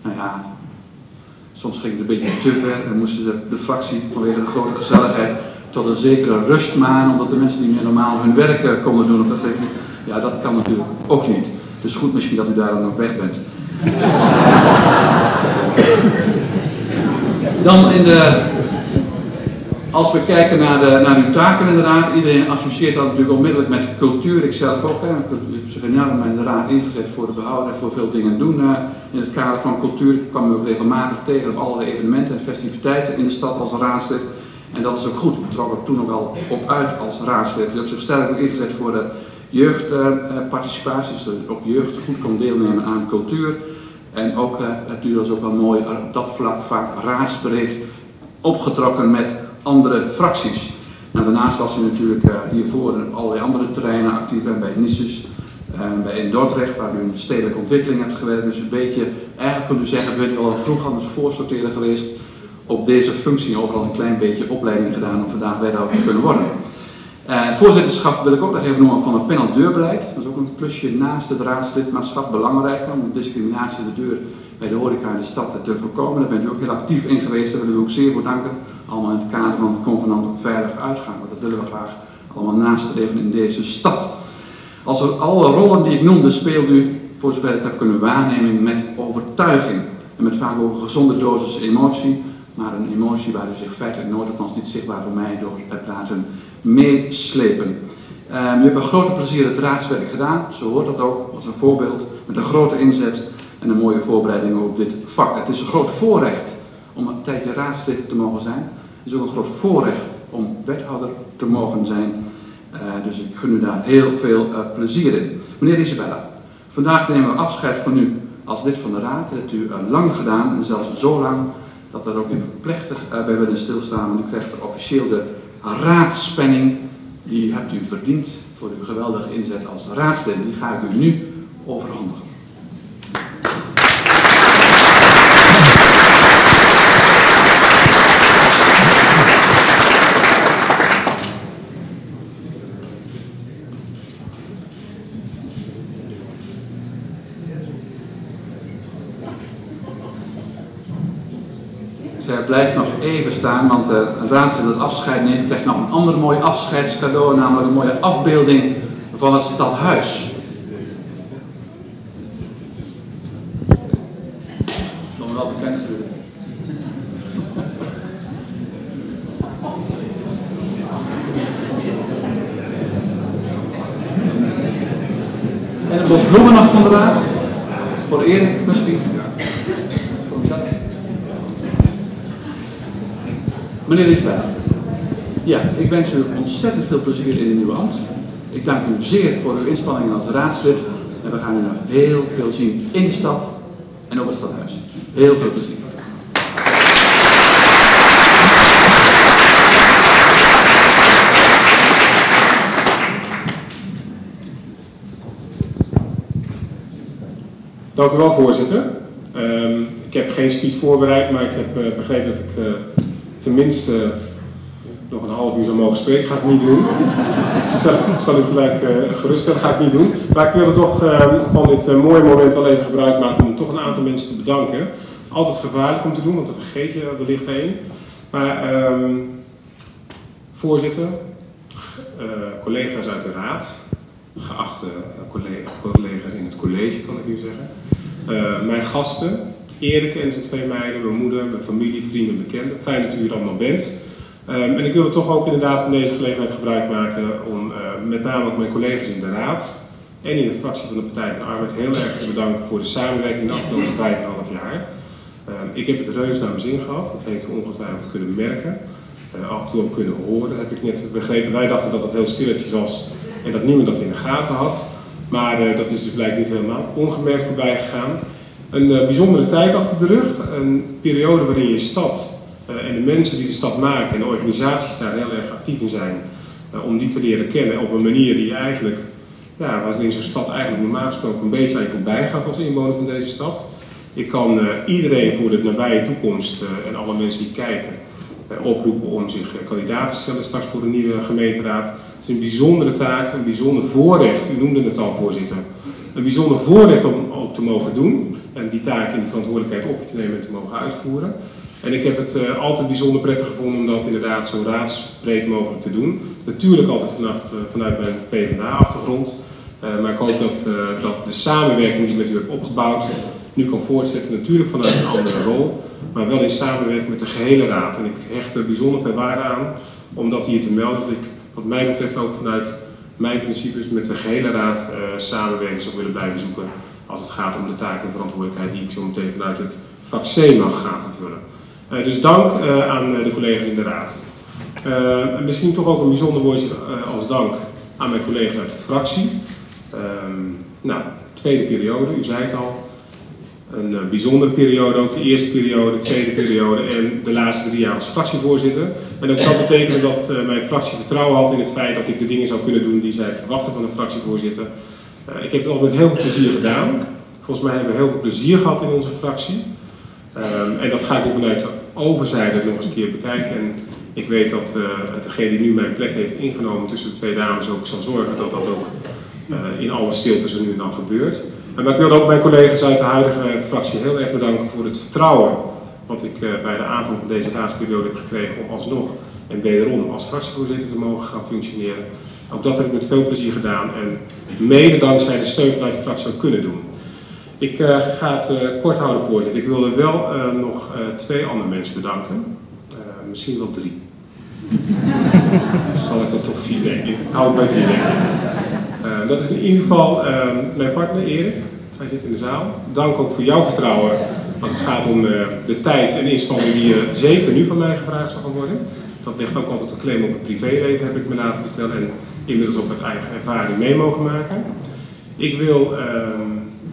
nou ja, soms ging het een beetje te ver en moesten de fractie vanwege de grote gezelligheid tot een zekere rust manen, omdat de mensen die meer normaal hun werk konden doen op de Griffie. Ja, dat kan natuurlijk ook niet. Dus goed misschien dat u daar dan ook weg bent. Dan Als we kijken naar uw taken inderdaad, iedereen associeert dat natuurlijk onmiddellijk met cultuur, ik zelf ook. Ik heb zich enorm in de raad ingezet voor de behoud en voor veel dingen doen in het kader van cultuur. Ik kwam me ook regelmatig tegen op allerlei evenementen en festiviteiten in de stad als raadslid. En dat is ook goed, ik trok er toen ook al op uit als raadslid. Ik heb zich sterk ook ingezet voor de jeugdparticipatie, dus dat ook jeugd goed kon deelnemen aan cultuur. En ook, natuurlijk is ook wel mooi, op dat vlak vaak raadsbericht opgetrokken met andere fracties. En daarnaast was u natuurlijk hiervoor op allerlei andere terreinen actief bent bij NISUS, in Dordrecht, waar u in de stedelijke ontwikkeling hebt gewerkt. Dus een beetje, eigenlijk kunt u zeggen, bent u al vroeg aan het voorsorteren geweest op deze functie, overal een klein beetje opleiding gedaan om vandaag wethouder te kunnen worden. Het voorzitterschap wil ik ook nog even noemen van het panel deurbeleid. Dat is ook een klusje naast het raadslidmaatschap belangrijk om de discriminatie de deur bij de horeca in de stad te voorkomen. Daar bent u ook heel actief in geweest, daar willen we ook zeer voor danken. Allemaal in het kader van het convenant op veilig uitgaan, want dat willen we graag allemaal nastreven in deze stad. Als alle rollen die ik noemde speelt u, voor zover ik heb kunnen waarnemen, met overtuiging. En met vaak ook een gezonde dosis emotie, maar een emotie waar u zich feitelijk nooit, althans niet zichtbaar voor mij, door het praten meeslepen. U hebt een grote plezier het raadswerk gedaan, zo hoort dat ook, als een voorbeeld, met een grote inzet en een mooie voorbereiding op dit vak. Het is een groot voorrecht om een tijdje raadslid te mogen zijn. Het is ook een groot voorrecht om wethouder te mogen zijn. Dus ik gun u daar heel veel plezier in. Meneer Isabella, vandaag nemen we afscheid van u als lid van de raad. Dat hebt u lang gedaan en zelfs zo lang dat we er ook even plechtig bij willen stilstaan. Want u krijgt officieel de raadspenning. Die hebt u verdiend voor uw geweldige inzet als raadslid. Die ga ik u nu overhandigen. Zij blijft nog even staan, want de raadslid dat afscheid neemt, krijgt nog een ander mooi afscheidscadeau, namelijk een mooie afbeelding van het stadhuis. Nog wel bekend natuurlijk. En een bos bloemen nog van de raad, voor de ere misschien. Meneer Isabella, ja, ik wens u ontzettend veel plezier in uw nieuwe ambt. Ik dank u zeer voor uw inspanningen als raadslid en we gaan u nog heel veel zien in de stad en op het stadhuis. Heel veel plezier. Dank u wel, voorzitter. Ik heb geen speech voorbereid, maar ik heb begrepen dat ik tenminste nog een half uur zou mogen spreken. Ga ik niet doen. Zal ik gelijk geruststellen, ga ik niet doen. Maar ik wilde toch van dit mooie moment wel even gebruik maken om toch een aantal mensen te bedanken. Altijd gevaarlijk om te doen, want dat vergeet je wellicht heen. Maar voorzitter, collega's uit de raad, geachte collega's in het college kan ik nu zeggen. Mijn gasten, Erik en zijn twee meiden, mijn moeder, mijn familie, vrienden, bekenden. Fijn dat u er allemaal bent. En ik wil er toch ook inderdaad van deze gelegenheid gebruik maken om met name ook mijn collega's in de raad en in de fractie van de Partij van de Arbeid heel erg te bedanken voor de samenwerking de afgelopen 5,5 jaar. Ik heb het reus naar mijn zin gehad, dat heeft u ongetwijfeld kunnen merken. Af en toe ook kunnen horen, heb ik net begrepen. Wij dachten dat het heel stilletjes was en dat niemand dat in de gaten had. Maar dat is dus blijkbaar niet helemaal ongemerkt voorbij gegaan. Een bijzondere tijd achter de rug, een periode waarin je stad en de mensen die de stad maken en de organisaties daar heel erg actief in zijn, om die te leren kennen op een manier die eigenlijk, ja, waarin zo'n stad eigenlijk normaal gesproken een beetje aan je voorbij gaat als inwoner van deze stad. Ik kan iedereen voor de nabije toekomst en alle mensen die kijken oproepen om zich kandidaat te stellen straks voor de nieuwe gemeenteraad. Het is een bijzondere taak, een bijzonder voorrecht, u noemde het al, voorzitter. Een bijzonder voorrecht om ook te mogen doen en die taak in de verantwoordelijkheid op je te nemen en te mogen uitvoeren. En ik heb het altijd bijzonder prettig gevonden om dat inderdaad zo raadsbreed mogelijk te doen. Natuurlijk altijd vanuit mijn PvdA-achtergrond. Maar ik hoop dat de samenwerking die ik met u heb opgebouwd nu kan voortzetten. Natuurlijk vanuit een andere rol, maar wel in samenwerking met de gehele raad. En ik hecht er bijzonder veel waarde aan om dat hier te melden. Dat ik wat mij betreft ook vanuit mijn principes met de gehele raad samenwerking zou willen blijven zoeken als het gaat om de taak en verantwoordelijkheid die ik zo meteen vanuit het vak C mag gaan vervullen. Dus dank aan de collega's in de raad. En misschien toch ook een bijzonder woordje als dank aan mijn collega's uit de fractie. Tweede periode, u zei het al. Een bijzondere periode, ook de eerste periode, de tweede periode en de laatste 3 jaar als fractievoorzitter. En dat zou betekenen dat mijn fractie vertrouwen had in het feit dat ik de dingen zou kunnen doen die zij verwachten van een fractievoorzitter. Ik heb het al met heel veel plezier gedaan. Volgens mij hebben we heel veel plezier gehad in onze fractie. En dat ga ik ook vanuit de overzijde nog eens een keer bekijken. En ik weet dat degene die nu mijn plek heeft ingenomen tussen de 2 dames ook zal zorgen dat dat ook in alle stilte zo nu en dan gebeurt. Maar ik wil ook mijn collega's uit de huidige fractie heel erg bedanken voor het vertrouwen wat ik bij de aanvang van deze raadsperiode heb gekregen om alsnog en wederom als fractievoorzitter te mogen gaan functioneren. Ook dat heb ik met veel plezier gedaan en mede dankzij de steun vanuit de fractie ook kunnen doen. Ik ga het kort houden, voorzitter. Ik wilde wel nog 2 andere mensen bedanken. Misschien wel 3. Zal ik dat toch 4 denken? Ik hou het bij 3 denken. Dat is in ieder geval mijn partner Erik. Hij zit in de zaal. Dank ook voor jouw vertrouwen als het gaat om de tijd en inspanning die zeker nu van mij gevraagd zal worden. Dat ligt ook altijd een claim op het privéleven, heb ik me laten vertellen. En inmiddels ook met eigen ervaring mee mogen maken. Ik wil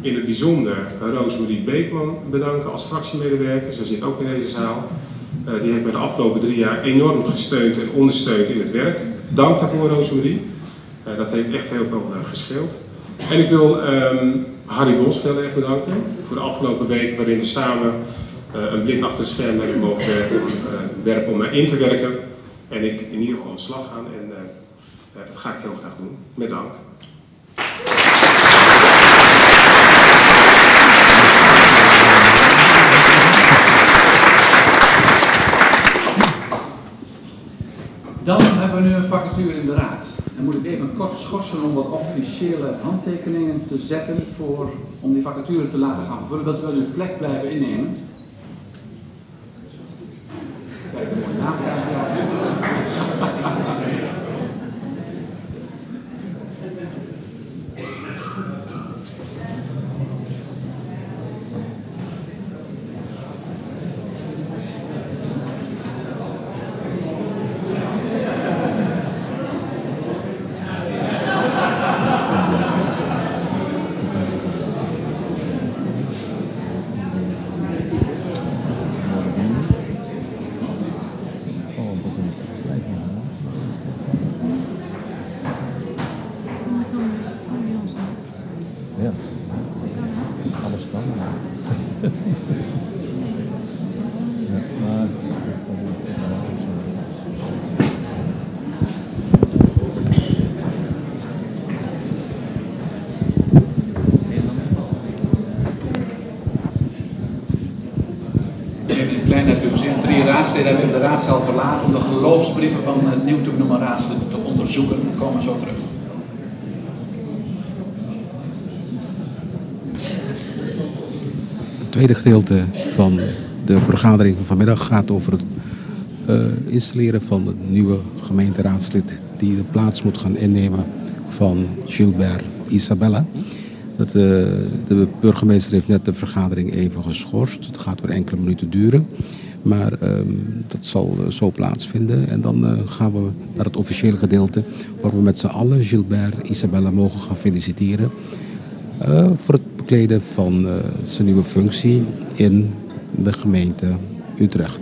in het bijzonder Roosmarie Beekman bedanken als fractiemedewerker. Zij zit ook in deze zaal. Die heeft me de afgelopen 3 jaar enorm gesteund en ondersteund in het werk. Dank daarvoor, Roosmarie. Dat heeft echt heel veel gescheeld. En ik wil Harry Bos heel erg bedanken voor de afgelopen weken waarin we samen een blik achter het scherm hebben mogen werpen om mij in te werken. En ik in ieder geval aan de slag gaan en dat ga ik heel graag doen. Met dank. Dan hebben we nu een vacature in de raad. Dan moet ik even kort schorsen om wat officiële handtekeningen te zetten om die vacature te laten gaan vullen. Dat we uw plek blijven innemen. Kijk, een mooie naam. Ja, alles kan. Ja, maar... Een klein uitzien. 3 raadsleden hebben de raadzaal verlaten om de geloofsbrieven van het nieuw te benoemen raadsleden te onderzoeken. We komen zo terug. Het tweede gedeelte van de vergadering van vanmiddag gaat over het installeren van het nieuwe gemeenteraadslid die de plaats moet gaan innemen van Gilbert Isabella. De burgemeester heeft net de vergadering even geschorst. Het gaat weer enkele minuten duren. Maar dat zal zo plaatsvinden. En dan gaan we naar het officiële gedeelte waar we met z'n allen Gilbert Isabella mogen gaan feliciteren. Voor het bekleden van zijn nieuwe functie in de gemeente Utrecht.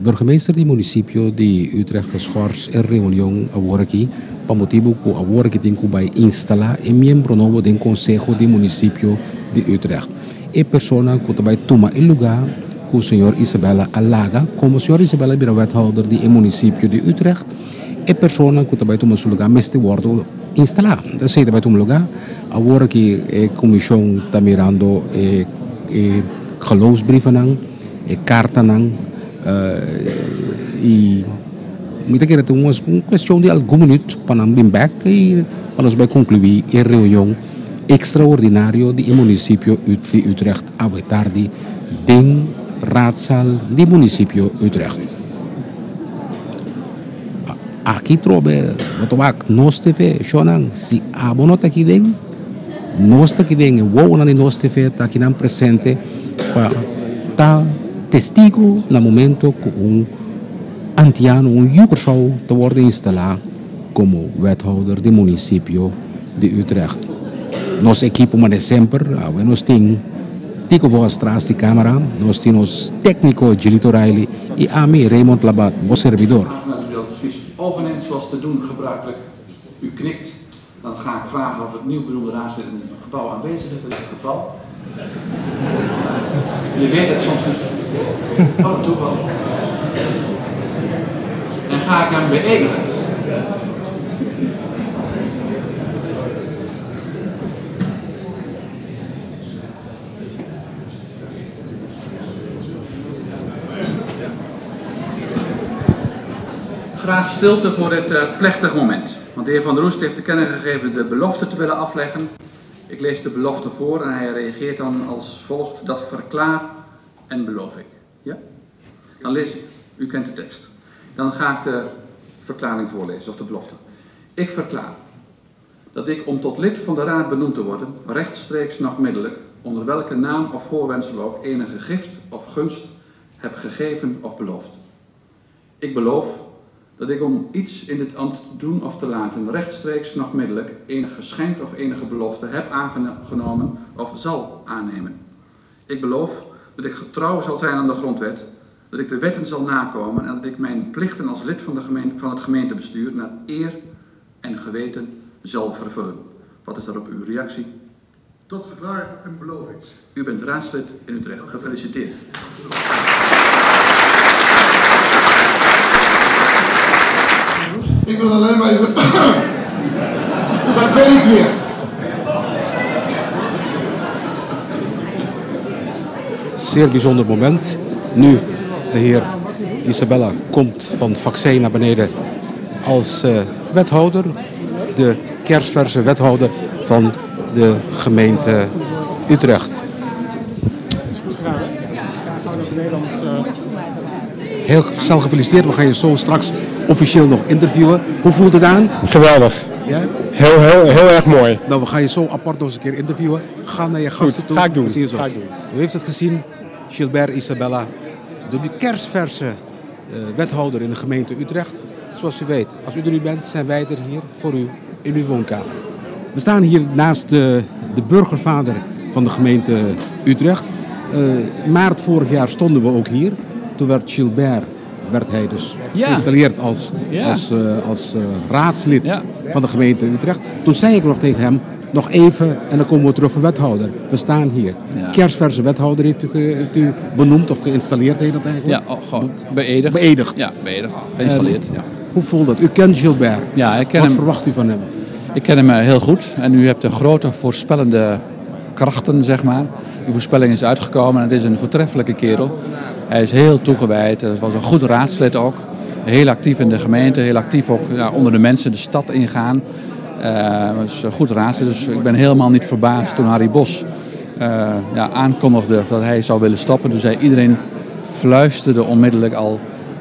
Burgemeester di municipio di Utrecht geschorst in reunião agora aqui para motivo que agora que tem que vai instalar e membro novo do Conselho de Município de Utrecht. E persona que vai tomar o lugar que o senhor Isabella Alaga, como o senhor Isabella vira wethouder do município de Utrecht, e persona que vai tomar seu lugar neste worden instalar. Dat sei vai tomar lugar agora que a comissão está mirando geloofsbrieven e cartas e muita keer tem uma questão de algum minuto para nós bem back e para nós vai concluir a reunião extraordinario de municipio de Utrecht, awetardi, ding, raadzaal, de municipio Utrecht. Aqui trobe, wat nos TV, shonang, si abonot aqui ding, nos aqui ding, wow na nos TV, aqui nam presente, ta testigo na momento que antiano, joker zou te worden installado como wethouder de municipio de Utrecht. Nos equipo maar sempre, nos ting, tico voor atrás de camera, nos tinos técnico Gilito Riley y a mí Raymond Labat, vos servidor. Overneemt zoals te doen gebruikelijk. U knikt, dan ga ik vragen of het nieuw benoemde raadslid in het gebouw aanwezig is. Dat is het geval. Je weet het soms niet. Wat een toeval. En ga ik hem beëdigen. Graag stilte voor dit plechtig moment. Want de heer Van der Roest heeft te kennen gegeven de belofte te willen afleggen. Ik lees de belofte voor en hij reageert dan als volgt: dat verklaar en beloof ik. Ja? Dan lees ik. U kent de tekst. Dan ga ik de verklaring voorlezen, of de belofte. Ik verklaar dat ik om tot lid van de raad benoemd te worden, rechtstreeks nog middelijk, onder welke naam of voorwendsel ook, enige gift of gunst heb gegeven of beloofd. Ik beloof dat ik om iets in dit ambt te doen of te laten, rechtstreeks nog middelijk, enig geschenk of enige belofte heb aangenomen of zal aannemen. Ik beloof dat ik getrouw zal zijn aan de grondwet, dat ik de wetten zal nakomen en dat ik mijn plichten als lid van het gemeentebestuur naar eer en geweten zal vervullen. Wat is daarop uw reactie? Tot verklaar en beloof ik. U bent raadslid in Utrecht. Gefeliciteerd. Ik wil alleen maar even... Daar ben ik weer. Zeer bijzonder moment. Nu de heer Isabella komt van het vaccin naar beneden als wethouder. De kerstverse wethouder van de gemeente Utrecht. Heel snel gefeliciteerd. We gaan je zo straks officieel nog interviewen. Hoe voelt het aan? Geweldig. Ja? Heel erg mooi. Nou, we gaan je zo apart nog eens een keer interviewen. Ga naar je gasten toe. Ga ik doen. U heeft het gezien, Gilbert Isabella, de kerstverse wethouder in de gemeente Utrecht. Zoals u weet, als u er nu bent, zijn wij er hier voor u in uw woonkamer. We staan hier naast de burgervader van de gemeente Utrecht. Maart vorig jaar stonden we ook hier. Toen werd Gilbert dus geïnstalleerd als raadslid van de gemeente Utrecht. Toen zei ik nog tegen hem, nog even en dan komen we terug voor wethouder. We staan hier. Ja. Kerstverse wethouder heeft u benoemd of geïnstalleerd, heet dat eigenlijk? Ja, gewoon beëdigd. Ja, beëdigd. Geïnstalleerd, ja. Hoe voelt dat? U kent Gilbert. Ja, ik ken Wat hem. verwacht u van hem? Ik ken hem heel goed en u hebt een grote voorspellende krachten, zeg maar. Die voorspelling is uitgekomen en het is een voortreffelijke kerel. Hij is heel toegewijd, hij was een goed raadslid ook. Heel actief in de gemeente, heel actief ook onder de mensen de stad ingaan. Was een goed raadslid, dus ik ben helemaal niet verbaasd toen Harry Bos aankondigde dat hij zou willen stoppen. Toen zei iedereen, fluisterde onmiddellijk al,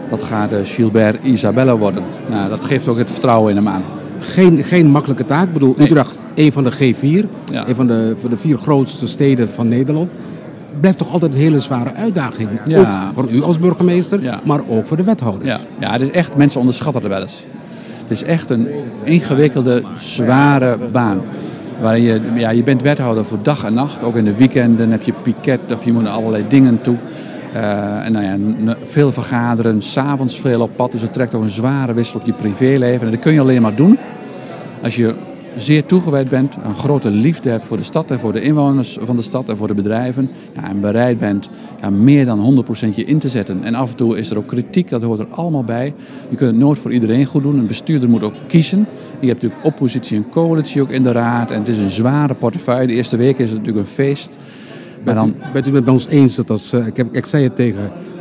dat gaat Gilbert Isabella worden. Nou, dat geeft ook het vertrouwen in hem aan. Geen makkelijke taak. Ik bedoel, Nee. Utrecht, een van de G4, Ja. een van de 4 grootste steden van Nederland. Blijft toch altijd een hele zware uitdaging. Ja. Ook voor u als burgemeester, Ja. maar ook voor de wethouders. Ja, het is echt, mensen onderschatten het wel eens. Het is echt een ingewikkelde, zware baan. Waarin je bent wethouder voor dag en nacht. Ook in de weekenden heb je piket of je moet naar allerlei dingen toe. Veel vergaderen, 's avonds veel op pad. Dus het trekt ook een zware wissel op je privéleven. En dat kun je alleen maar doen als je zeer toegewijd bent, een grote liefde hebt voor de stad en voor de inwoners van de stad en voor de bedrijven. Ja, en bereid bent meer dan 100% je in te zetten. En af en toe is er ook kritiek, dat hoort er allemaal bij. Je kunt het nooit voor iedereen goed doen. Een bestuurder moet ook kiezen. Je hebt natuurlijk oppositie en coalitie ook in de raad. En het is een zware portefeuille. De eerste week is het natuurlijk een feest. Bent u het met ons eens dat ik zei het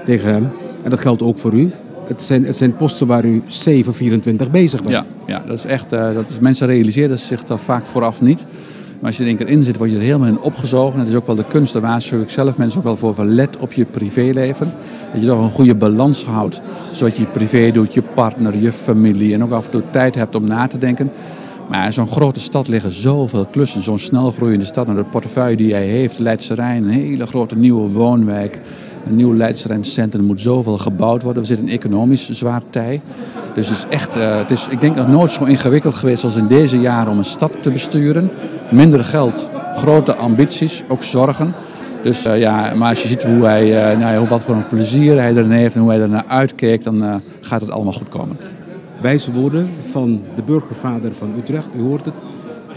tegen hem, en dat geldt ook voor u. Het zijn posten waar u 7/24 bezig bent. Ja, dat is echt. Mensen realiseren zich dat vaak vooraf niet. Maar als je er één keer in zit, word je er helemaal in opgezogen. Het is ook wel de kunst, daar waarschuw ik zelf mensen ook wel voor, van let op je privéleven. Dat je toch een goede balans houdt. Zodat je privé doet, je partner, je familie en ook af en toe tijd hebt om na te denken. Maar in zo'n grote stad liggen zoveel klussen. Zo'n snelgroeiende stad en de portefeuille die hij heeft, Leidse Rijn, een hele grote nieuwe woonwijk. Een nieuw Leidse Rijncentrum, er moet zoveel gebouwd worden. We zitten in economisch zwaar tij. Dus het is echt, ik denk nog nooit zo ingewikkeld geweest als in deze jaren om een stad te besturen. Minder geld, grote ambities, ook zorgen. Dus maar als je ziet hoe hij, wat voor een plezier hij erin heeft en hoe hij er naar uitkijkt, dan gaat het allemaal goed komen. Wijze woorden van de burgervader van Utrecht, u hoort het.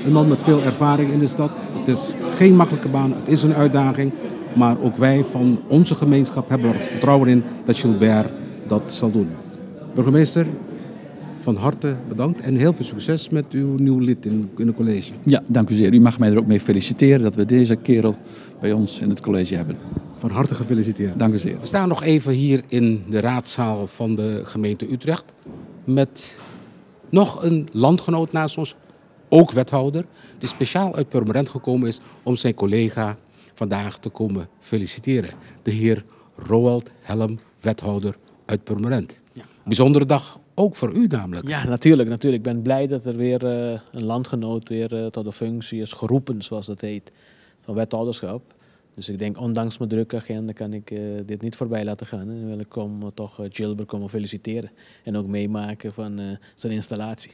Een man met veel ervaring in de stad. Het is geen makkelijke baan, het is een uitdaging. Maar ook wij van onze gemeenschap hebben er vertrouwen in dat Gilbert dat zal doen. Burgemeester, van harte bedankt en heel veel succes met uw nieuw lid in het college. Ja, dank u zeer. U mag mij er ook mee feliciteren dat we deze kerel bij ons in het college hebben. Van harte gefeliciteerd. Dank u zeer. We staan nog even hier in de raadzaal van de gemeente Utrecht met nog een landgenoot naast ons, ook wethouder, die speciaal uit Purmerend gekomen is om zijn collega vandaag te komen feliciteren. De heer Roald Helm, wethouder uit Purmerend. Ja. Bijzondere dag, ook voor u namelijk. Ja, natuurlijk. Ik ben blij dat er weer een landgenoot weer tot de functie is geroepen, zoals dat heet, van wethouderschap. Dus ik denk, ondanks mijn drukke agenda kan ik dit niet voorbij laten gaan. En wil ik toch Gilbert komen feliciteren en ook meemaken van zijn installatie.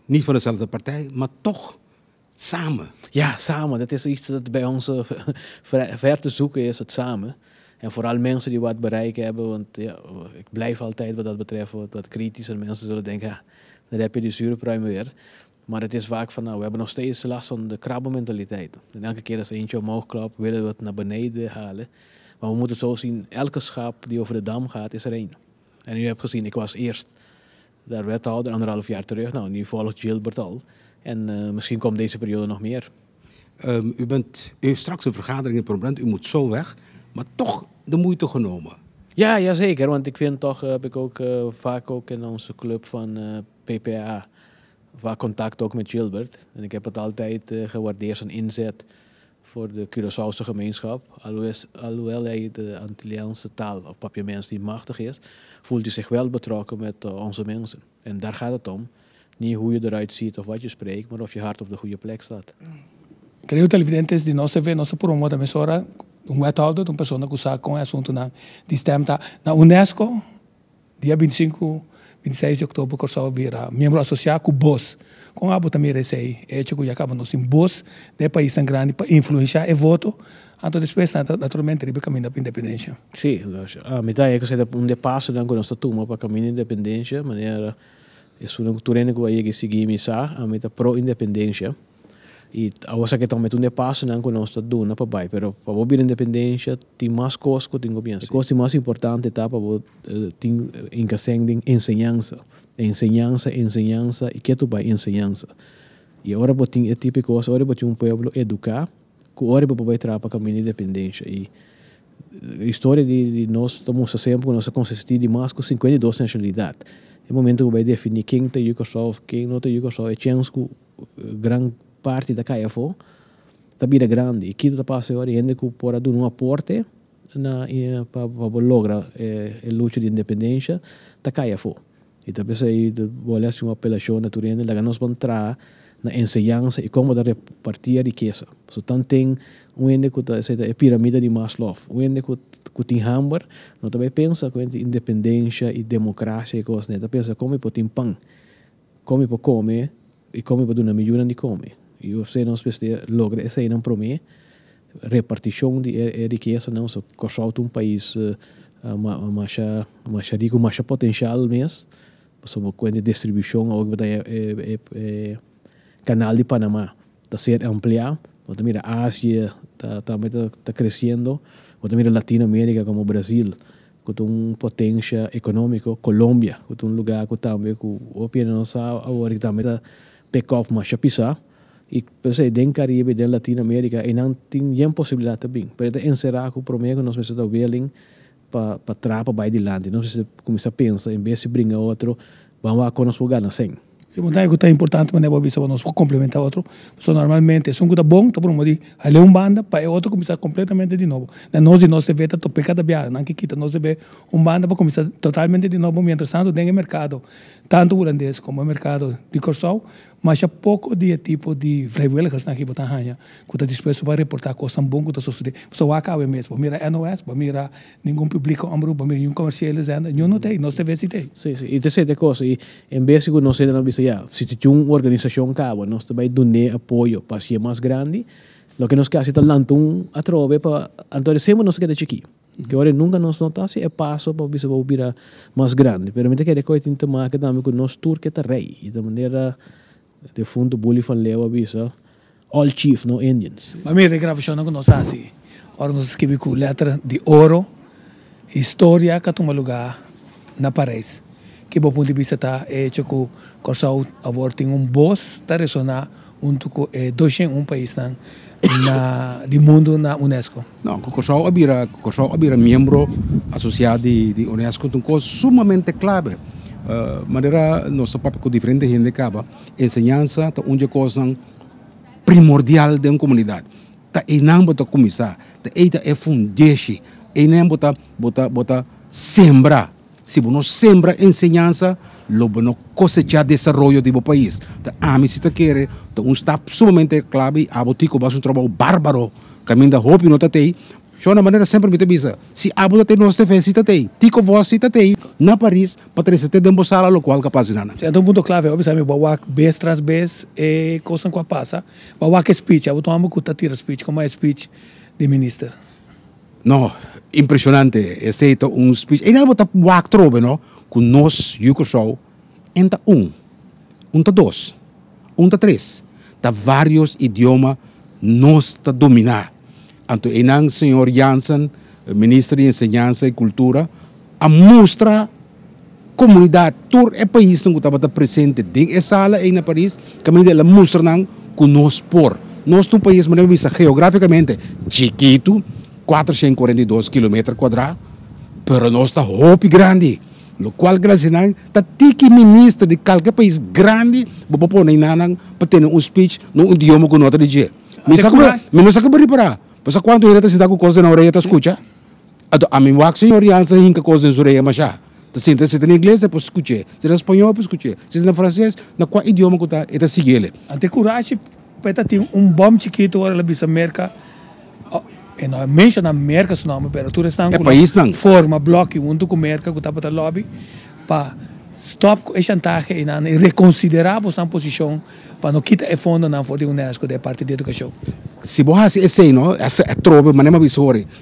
Niet van dezelfde partij, maar toch samen. Ja, samen. Dat is iets dat bij ons ver te zoeken is, het samen. En vooral mensen die wat bereik hebben, want ja, ik blijf altijd wat dat betreft wat kritisch. En mensen zullen denken, ja, dan heb je die zuurpruim weer. Maar het is vaak van, we hebben nog steeds last van de krabbenmentaliteit. En elke keer als eentje omhoog klapt, willen we het naar beneden halen. Maar we moeten het zo zien, elke schap die over de dam gaat, is er één. En u hebt gezien, ik was eerst daar wethouder, 1,5 jaar terug. Nou, nu volgt Gilbert al. En misschien komt deze periode nog meer. U heeft straks een vergadering in Purmerend, u moet zo weg, maar toch de moeite genomen. Ja, zeker, want ik vind toch, heb ik ook vaak ook in onze club van PPA vaak contact ook met Gilbert. En ik heb het altijd gewaardeerd, zijn inzet voor de Curaçaose gemeenschap. Alhoewel hij de Antilliaanse taal of Papiaments niet machtig is, voelt hij zich wel betrokken met onze mensen. En daar gaat het om. Niet hoe je eruit ziet of wat je spreekt, maar of je hart op de goede plek staat. Creio televidentes de nossa vez, nossa promoda emissora, wethouder, pessoa que sabe com o assunto de STEM na UNESCO, dia 25, 26 de outubro, Curaçao vira membro associado com o BOS. Com a também recei, é que já acaba nos BOS, de país tão grande para influenciar e voto. Então depois naturalmente ele caminha para a independência. Sim, a metade é que se um de passo dan com nossa turma para caminho de independência, maneira isso não turene que vai seguir missa, a meta pro independência. E a você que também um de passo dan com nossa dona para baixo, pero para ouvir independência tem mais coisas que tenho bem. A coisa mais importante tá para tem ensinança. Ensinança e que tu vai ensinança. E agora tem esse tipo de coisa, agora tem povo educar, que agora vai trabalhar para caminho de independência. E a história de nós estamos sempre com nossa consistência de mais com 52 nacionalidades. No momento que vai definir quem está Yugoslav, quem não está Yugoslav, é chance que grande parte da caia for, está bem grande. E que está passando agora, ainda que pode dar um aporte para lograr a luta de independência, está caia for. E também se olha uma apelação natureza, lá nós vamos entrar na ensinança e como repartir a riqueza. Portanto, tem ende que é a pirâmide de Maslow. Ende que tem Hamburg, não também pensa com independência e democracia e coisas, né? Pensa como é para ter pão, como é para comer e como é para dar melhor de comer. E você não espera logra essa não para mim repartição de riqueza não só cortar país mais rico, mais potencial mesmo. Sobre a distribuição ou canal de Panamá está ser ampliado, ou também a Ásia está crescendo, ou também a Latinoamérica como o Brasil, que tem uma potência econômica, Colômbia, que tem um lugar que também que o piano não sabe agora que também está pick-up mais a pisar, e pensei dentro Caribe, dentro Latinoamérica, e não tem nenhuma possibilidade também, para encerrar com o primeiro que nós precisamos ver para trapar para de lande. Não precisa começar a pensar, em vez de brincar outro, vamos a conosco ganhar sem. Se você é importante, mas não é nós complementar outro. So, normalmente, se um é bom, tá bom, mas ali banda para outro começar completamente de novo. Nós se vê tá pecado bem, não que quita, nós se vê banda para começar totalmente de novo. Mientras tanto, tem mercado tanto holandês como mercado de Curaçao, mas há pouco de tipo de vrijwilligers aqui botar hanha, que está disposto para reportar coisas bom que está sucedendo. Só acaba mesmo. Mira NOS, mira nenhum público omroep, mira nenhum comercial zender, não tem, nós TV tem. Sim, sim. E terceira coisa, e em vez de nós não bisa já, se tem uma organização cabo, nós também donar apoio para ser mais grande, lo que nos quer é lançar a trove para antorcemos nós que é chiqui. Que agora nunca nos notase é passo para bisa virar mais grande. Pero me que coisa tem que também com nós tour que está rei, e da maneira de fundo bully van Leeuwen bisa all chief no Indians. Mas mira, gravação não nós assim. Ora nós escrevemos com letra de ouro, história que toma lugar na Paris. Que bom ponto de vista tá hecho com Curaçao agora tem voz tá ressonar junto com 201 países na do mundo na UNESCO. Não, Curaçao abira membro associado de UNESCO, uma coisa sumamente clave. Maneira nossa papel com diferente gente acaba ensinança tá uma coisa primordial de uma comunidade. Tá e não bota começar, tá é fundeshi, e não bota sembrar. Se você não sembra ensinança, você não cosecha desenvolvimento do país. A mim se quer, está sumamente clave, a botico vai um trabalho bárbaro, caminho da roupa não tem. De uma maneira sempre me avisa, se a botico tem nossa festa tem, tico voz tem, na Paris, para ter certeza de embosar o qual capaz de nada. Então, um ponto clave, obviamente, bawak vez tras vez, coisa que passa, bawak speech, eu tomo que tira speech, como é speech de ministro. Não, impressionante, esse é um speech. E não botar wak trobe, não, com nós, Curaçao, enta dois, três, tá vários idiomas nós tá dominar. Então, o senhor Janssen, ministro de Enseñança e Cultura, a mostrar comunidade, todo o país que estava presente dentro da sala e na Paris, que a mostra que nós por. Nós temos um país, mas geograficamente chiquito, 442 km², mas nós está roupa grande. O qual que está tiki ministro de qualquer país grande, para pôr para ter um speech no idioma que nós dizemos. Mas não sabe preparar. Mas quando ele está com coisa na orelha, está escuta. A mim, o senhor Janssen hinca coisa na orelha, mas já. Se está em inglês, depois escuta. Se está em espanhol, depois escuta. Se está em francês, na qual idioma que está seguindo. Ante coragem, para ter bom chiquito, ela bisa América. E não menciona América, se não, mas tu está com país não. Forma bloco junto com América, que está para lobby, para stop com a chantagem e reconsiderar a sua posição para não quitar o fundo na for de UNESCO da parte de educação. Se você esse não, essa é trobe, mas não é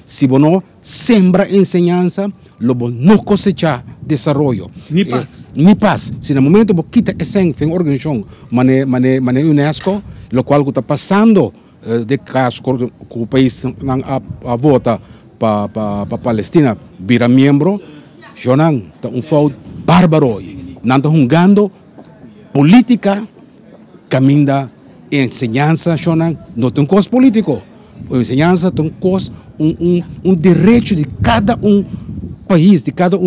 se você não sembra ensinança, logo não cosecha desenvolvimento. Ni paz. Se no momento você quita essa organização, mané UNESCO, lo qual está passando de caso que o país a vota para Palestina vira membro, já não está fato bárbaro. Não está jogando política, caminho da ensinança, não tem coisa político. A ensinança tem coisa, direito de cada país, de cada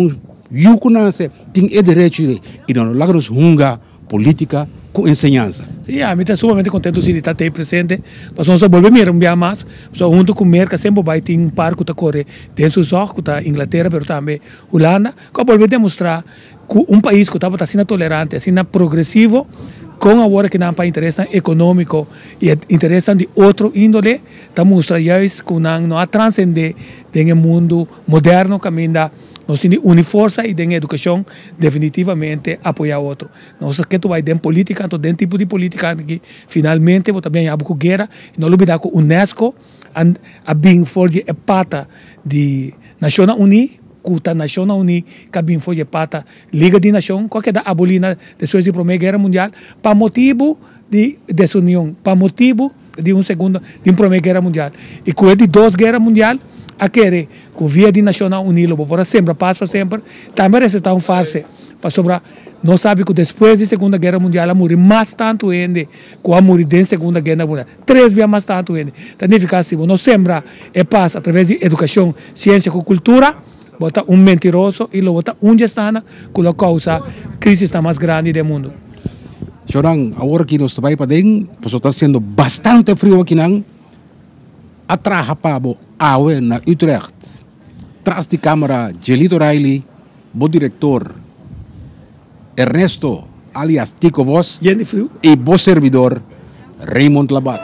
yucunanse, tem o direito de, e não logramos jungar política com ensinança. Sim, a mim está sumamente contente de estar aí presente, mas nós volvemos a mirar mais, junto com o Merca sempre vai ter parque que corre dentro dos olhos, que está Inglaterra, mas também Holanda, que volver a demonstrar que país que estava assim tolerante, assim progressivo, com agora que não para interesse econômico e interesse de outro índole, está mostrando que não há transcender no mundo moderno, caminho nós temos uma força e na educação definitivamente apoiar outro. Nós que tu vai dentro política, então dentro tipo de política que finalmente também há com guerra, não olvidar que a UNESCO a bem forte é pata de Nações Unidas, que a Nações Unidas que bem forte é pata Liga de Nações, qualquer da abolina depois da Primeira Guerra Mundial, para motivo de desunião, para motivo de uma Primeira Guerra Mundial. E com de duas guerras mundiais a querer que via de Nações Unidas para sempre, paz para sempre, também está farsa. Para sobrar, nós sabemos que depois da Segunda Guerra Mundial, a morrer mais tanto ainda, que a morrer da Segunda Guerra Mundial. 3 vezes mais tanto ainda. Significa assim, nós sembra é paz através de educação, ciência e cultura, bota mentiroso e bota gestante que causa a crise mais grande do mundo. Jorang, ahora que nos trae padeng, pues está haciendo bastante frío aquí nang. Atraja pabo awe na Utrecht. Tras de cámara, Gelito Riley, director Ernesto, alias Tico Vos, y vos servidor, Raymond Labat.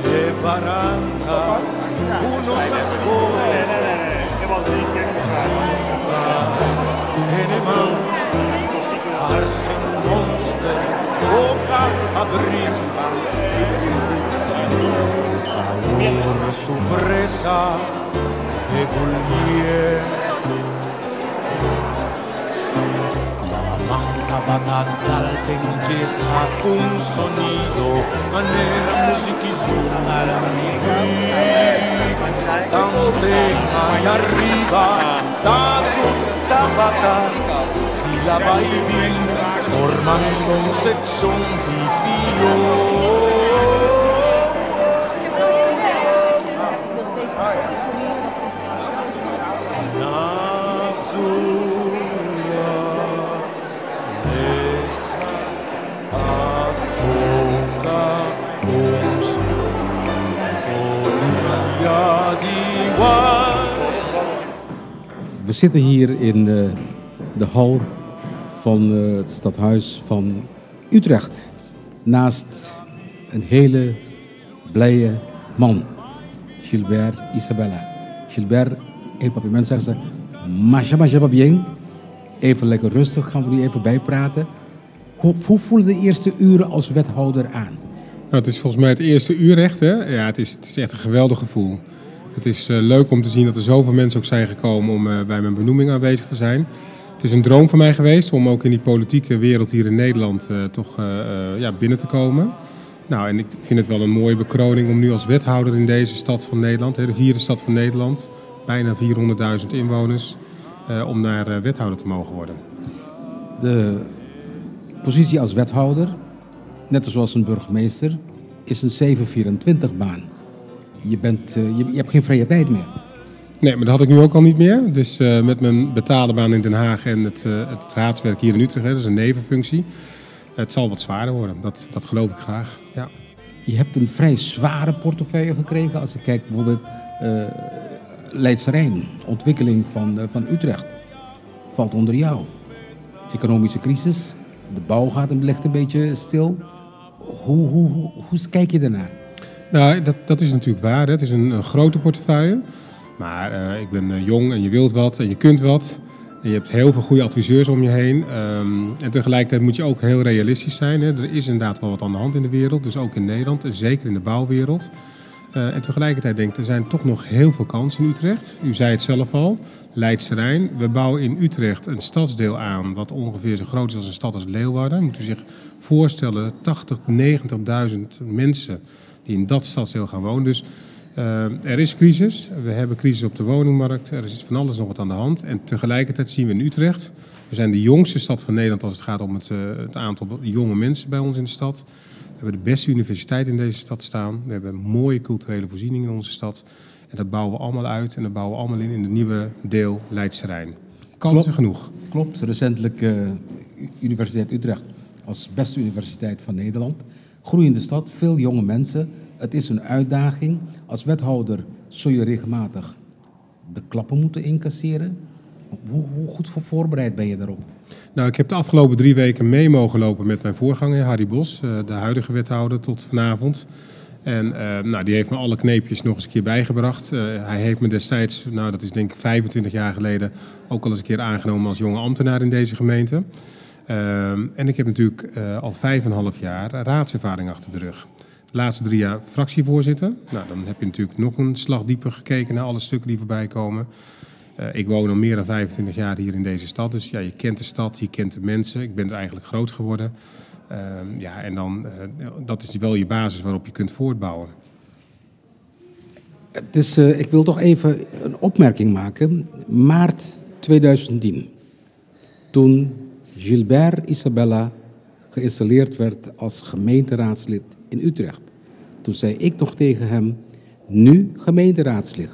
E barranca, unos ascoli, asinca, animal, arse monster, boca abrir. Calor, su presa, e gullier. La manca batal tengesa con sonido, manera musiquizuna. Tante mai arriba, da tutta vaca, si la baby, formando un sexón di filo. We zitten hier in de hal van het stadhuis van Utrecht. Naast een hele blije man, Gilbert Isabella. Gilbert, heel papi mensen zeggen ze, Masha bien. Even lekker rustig, gaan we nu even bijpraten. Hoe voelen de eerste uren als wethouder aan? Nou, het is volgens mij het eerste uurrecht. Hè? Ja, het is echt een geweldig gevoel. Het is leuk om te zien dat er zoveel mensen ook zijn gekomen om bij mijn benoeming aanwezig te zijn. Het is een droom van mij geweest om ook in die politieke wereld hier in Nederland toch binnen te komen. Nou, en ik vind het wel een mooie bekroning om nu als wethouder in deze stad van Nederland, de vierde stad van Nederland, bijna 400.000 inwoners, om daar wethouder te mogen worden. De positie als wethouder, net zoals een burgemeester, is een 7-24-baan. Je hebt geen vrije tijd meer. Nee, maar dat had ik nu ook al niet meer. Dus met mijn betaalde baan in Den Haag en het raadswerk hier in Utrecht, dat is een nevenfunctie. Het zal wat zwaarder worden, dat geloof ik graag. Ja. Je hebt een vrij zware portefeuille gekregen als ik kijk bijvoorbeeld Leidse Rijn, ontwikkeling van Utrecht, valt onder jou. Economische crisis, de bouw ligt een beetje stil. Hoe kijk je daarnaar? Nou, dat is natuurlijk waar. Hè. Het is een grote portefeuille. Maar ik ben jong en je wilt wat en je kunt wat. En je hebt heel veel goede adviseurs om je heen. En tegelijkertijd moet je ook heel realistisch zijn. Hè. Er is inderdaad wel wat aan de hand in de wereld. Dus ook in Nederland en zeker in de bouwwereld. En tegelijkertijd denk ik, er zijn toch nog heel veel kansen in Utrecht. U zei het zelf al, Leidse Rijn. We bouwen in Utrecht een stadsdeel aan wat ongeveer zo groot is als een stad als Leeuwarden. Moet u zich voorstellen, 80.000, 90.000 mensen die in dat stadsdeel gaan wonen. Dus er is crisis. We hebben crisis op de woningmarkt. Er is van alles nog wat aan de hand. En tegelijkertijd zien we in Utrecht, we zijn de jongste stad van Nederland als het gaat om het aantal jonge mensen bij ons in de stad. We hebben de beste universiteit in deze stad staan. We hebben mooie culturele voorzieningen in onze stad. En dat bouwen we allemaal uit en dat bouwen we allemaal in het nieuwe deel Leidse Rijn. Kansen genoeg. Klopt, recentelijk Universiteit Utrecht als beste universiteit van Nederland. Groeiende stad, veel jonge mensen. Het is een uitdaging. Als wethouder zul je regelmatig de klappen moeten incasseren. Hoe goed voorbereid ben je daarop? Nou, ik heb de afgelopen 3 weken mee mogen lopen met mijn voorganger, Harry Bos, de huidige wethouder tot vanavond. En die heeft me alle kneepjes nog eens een keer bijgebracht. Hij heeft me destijds, dat is denk ik 25 jaar geleden, ook al eens een keer aangenomen als jonge ambtenaar in deze gemeente. En ik heb natuurlijk al 5,5 jaar raadservaring achter de rug. De laatste 3 jaar fractievoorzitter. Nou, dan heb je natuurlijk nog een slag dieper gekeken naar alle stukken die voorbij komen. Ik woon al meer dan 25 jaar hier in deze stad. Dus ja, je kent de stad, je kent de mensen. Ik ben er eigenlijk groot geworden. En dan, dat is wel je basis waarop je kunt voortbouwen. Ik wil toch even een opmerking maken. Maart 2010, toen Gilbert Isabella geïnstalleerd werd als gemeenteraadslid in Utrecht. Toen zei ik toch tegen hem, nu gemeenteraadslid.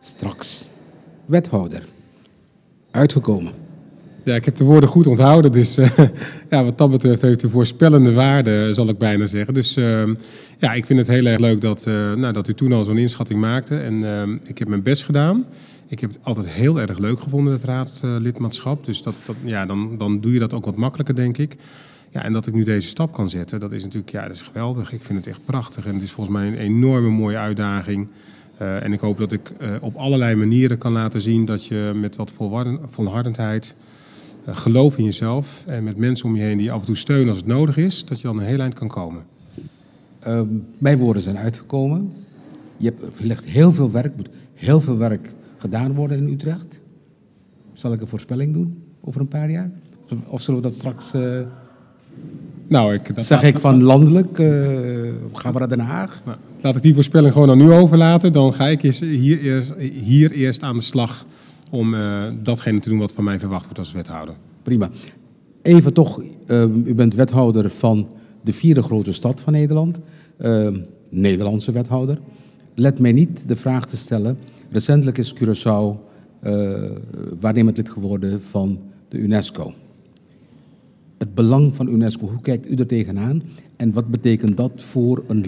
straks wethouder. Uitgekomen. Ja, ik heb de woorden goed onthouden, dus ja, wat dat betreft heeft u voorspellende waarde, zal ik bijna zeggen. Dus ja, ik vind het heel erg leuk dat u toen al zo'n inschatting maakte. En ik heb mijn best gedaan. Ik heb het altijd heel erg leuk gevonden, het raadlidmaatschap. Dus ja, dan doe je dat ook wat makkelijker, denk ik. Ja, en dat ik nu deze stap kan zetten, dat is natuurlijk dat is geweldig. Ik vind het echt prachtig en het is volgens mij een enorme mooie uitdaging. En ik hoop dat ik op allerlei manieren kan laten zien dat je met wat volhardendheid, geloof in jezelf en met mensen om je heen die je af en toe steunen als het nodig is, dat je dan een heel eind kan komen. Mijn woorden zijn uitgekomen. Je legt heel veel werk, moet heel veel werk gedaan worden in Utrecht. Zal ik een voorspelling doen over een paar jaar? Of zullen we dat straks... zeg ik van landelijk, gaan we naar Den Haag? Nou, laat ik die voorspelling gewoon aan u overlaten. Dan ga ik hier eerst aan de slag om datgene te doen wat van mij verwacht wordt als wethouder. Prima. Even toch, u bent wethouder van de 4e grote stad van Nederland. Nederlandse wethouder. Let mij niet de vraag te stellen. Recentelijk is Curaçao waarnemend lid geworden van de UNESCO. Het belang van UNESCO, hoe kijkt u er tegenaan? En wat betekent dat voor een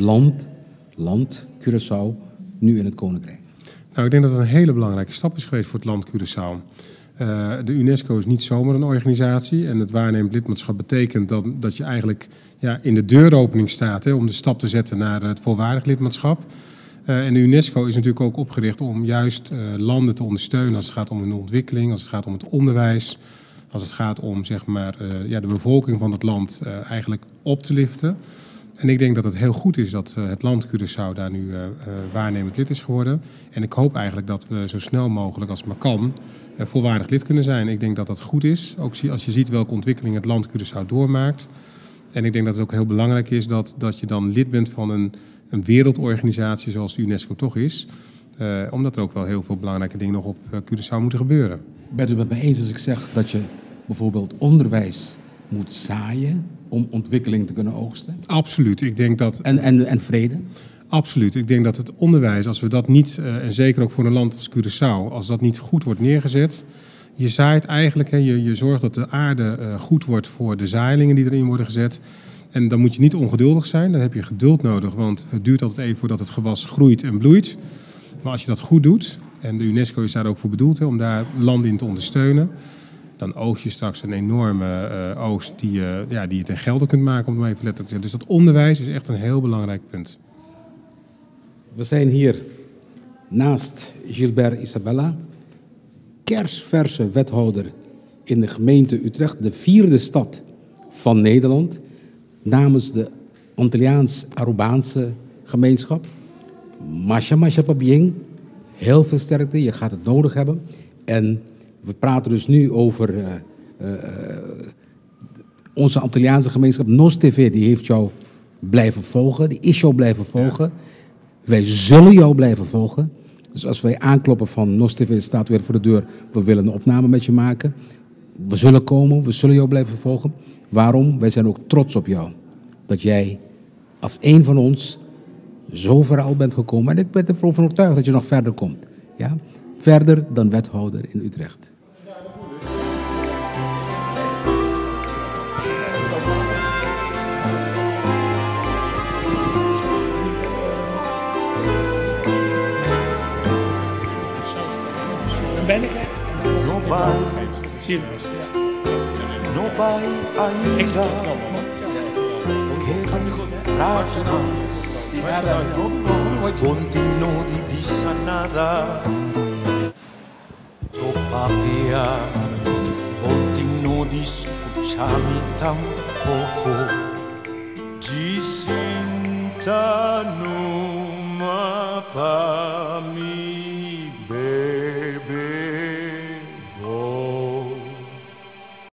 land Curaçao, nu in het Koninkrijk? Nou, ik denk dat het een hele belangrijke stap is geweest voor het land Curaçao. De UNESCO is niet zomaar een organisatie. En het waarnemend lidmaatschap betekent dat je eigenlijk in de deuropening staat om de stap te zetten naar het volwaardig lidmaatschap. En de UNESCO is natuurlijk ook opgericht om juist landen te ondersteunen als het gaat om hun ontwikkeling, als het gaat om het onderwijs, als het gaat om zeg maar, de bevolking van het land eigenlijk op te liften. En ik denk dat het heel goed is dat het land Curaçao daar nu waarnemend lid is geworden. En ik hoop eigenlijk dat we zo snel mogelijk als het maar kan volwaardig lid kunnen zijn. Ik denk dat dat goed is, ook als je ziet welke ontwikkeling het land Curaçao doormaakt. En ik denk dat het ook heel belangrijk is dat je dan lid bent van een wereldorganisatie zoals de UNESCO toch is. Omdat er ook wel heel veel belangrijke dingen nog op Curaçao moeten gebeuren. Bent u het met me eens als ik zeg dat je bijvoorbeeld onderwijs moet zaaien om ontwikkeling te kunnen oogsten? Absoluut. Ik denk dat... En vrede? Absoluut. Ik denk dat het onderwijs, als we dat niet, en zeker ook voor een land als Curaçao, als dat niet goed wordt neergezet, je zaait eigenlijk, je zorgt dat de aarde goed wordt voor de zaailingen die erin worden gezet. En dan moet je niet ongeduldig zijn, dan heb je geduld nodig, want het duurt altijd even voordat het gewas groeit en bloeit. Maar als je dat goed doet, en de UNESCO is daar ook voor bedoeld om daar landen in te ondersteunen, dan oogst je straks een enorme oogst die je ten gelde kunt maken, om het maar even letterlijk te zeggen. Dus dat onderwijs is echt een heel belangrijk punt. We zijn hier naast Gilbert Isabella, kersverse wethouder in de gemeente Utrecht, de 4e stad van Nederland, namens de Antilliaans-Arubaanse gemeenschap. Masha Pabieng, heel veel sterkte, je gaat het nodig hebben. En we praten dus nu over onze Antilliaanse gemeenschap. NOS TV, die heeft jou blijven volgen, die is jou blijven volgen. Ja. Wij zullen jou blijven volgen. Dus als wij aankloppen van NOS TV staat weer voor de deur, we willen een opname met je maken. We zullen komen, we zullen jou blijven volgen. Waarom? Wij zijn ook trots op jou. Dat jij als een van ons zo ver al bent gekomen. En ik ben ervan overtuigd dat je nog verder komt. Ja? Verder dan wethouder in Utrecht. No vai ayudar che rato más continuo di bisanada yo papia continuo di escucharmi tampoco Gisinta numa pa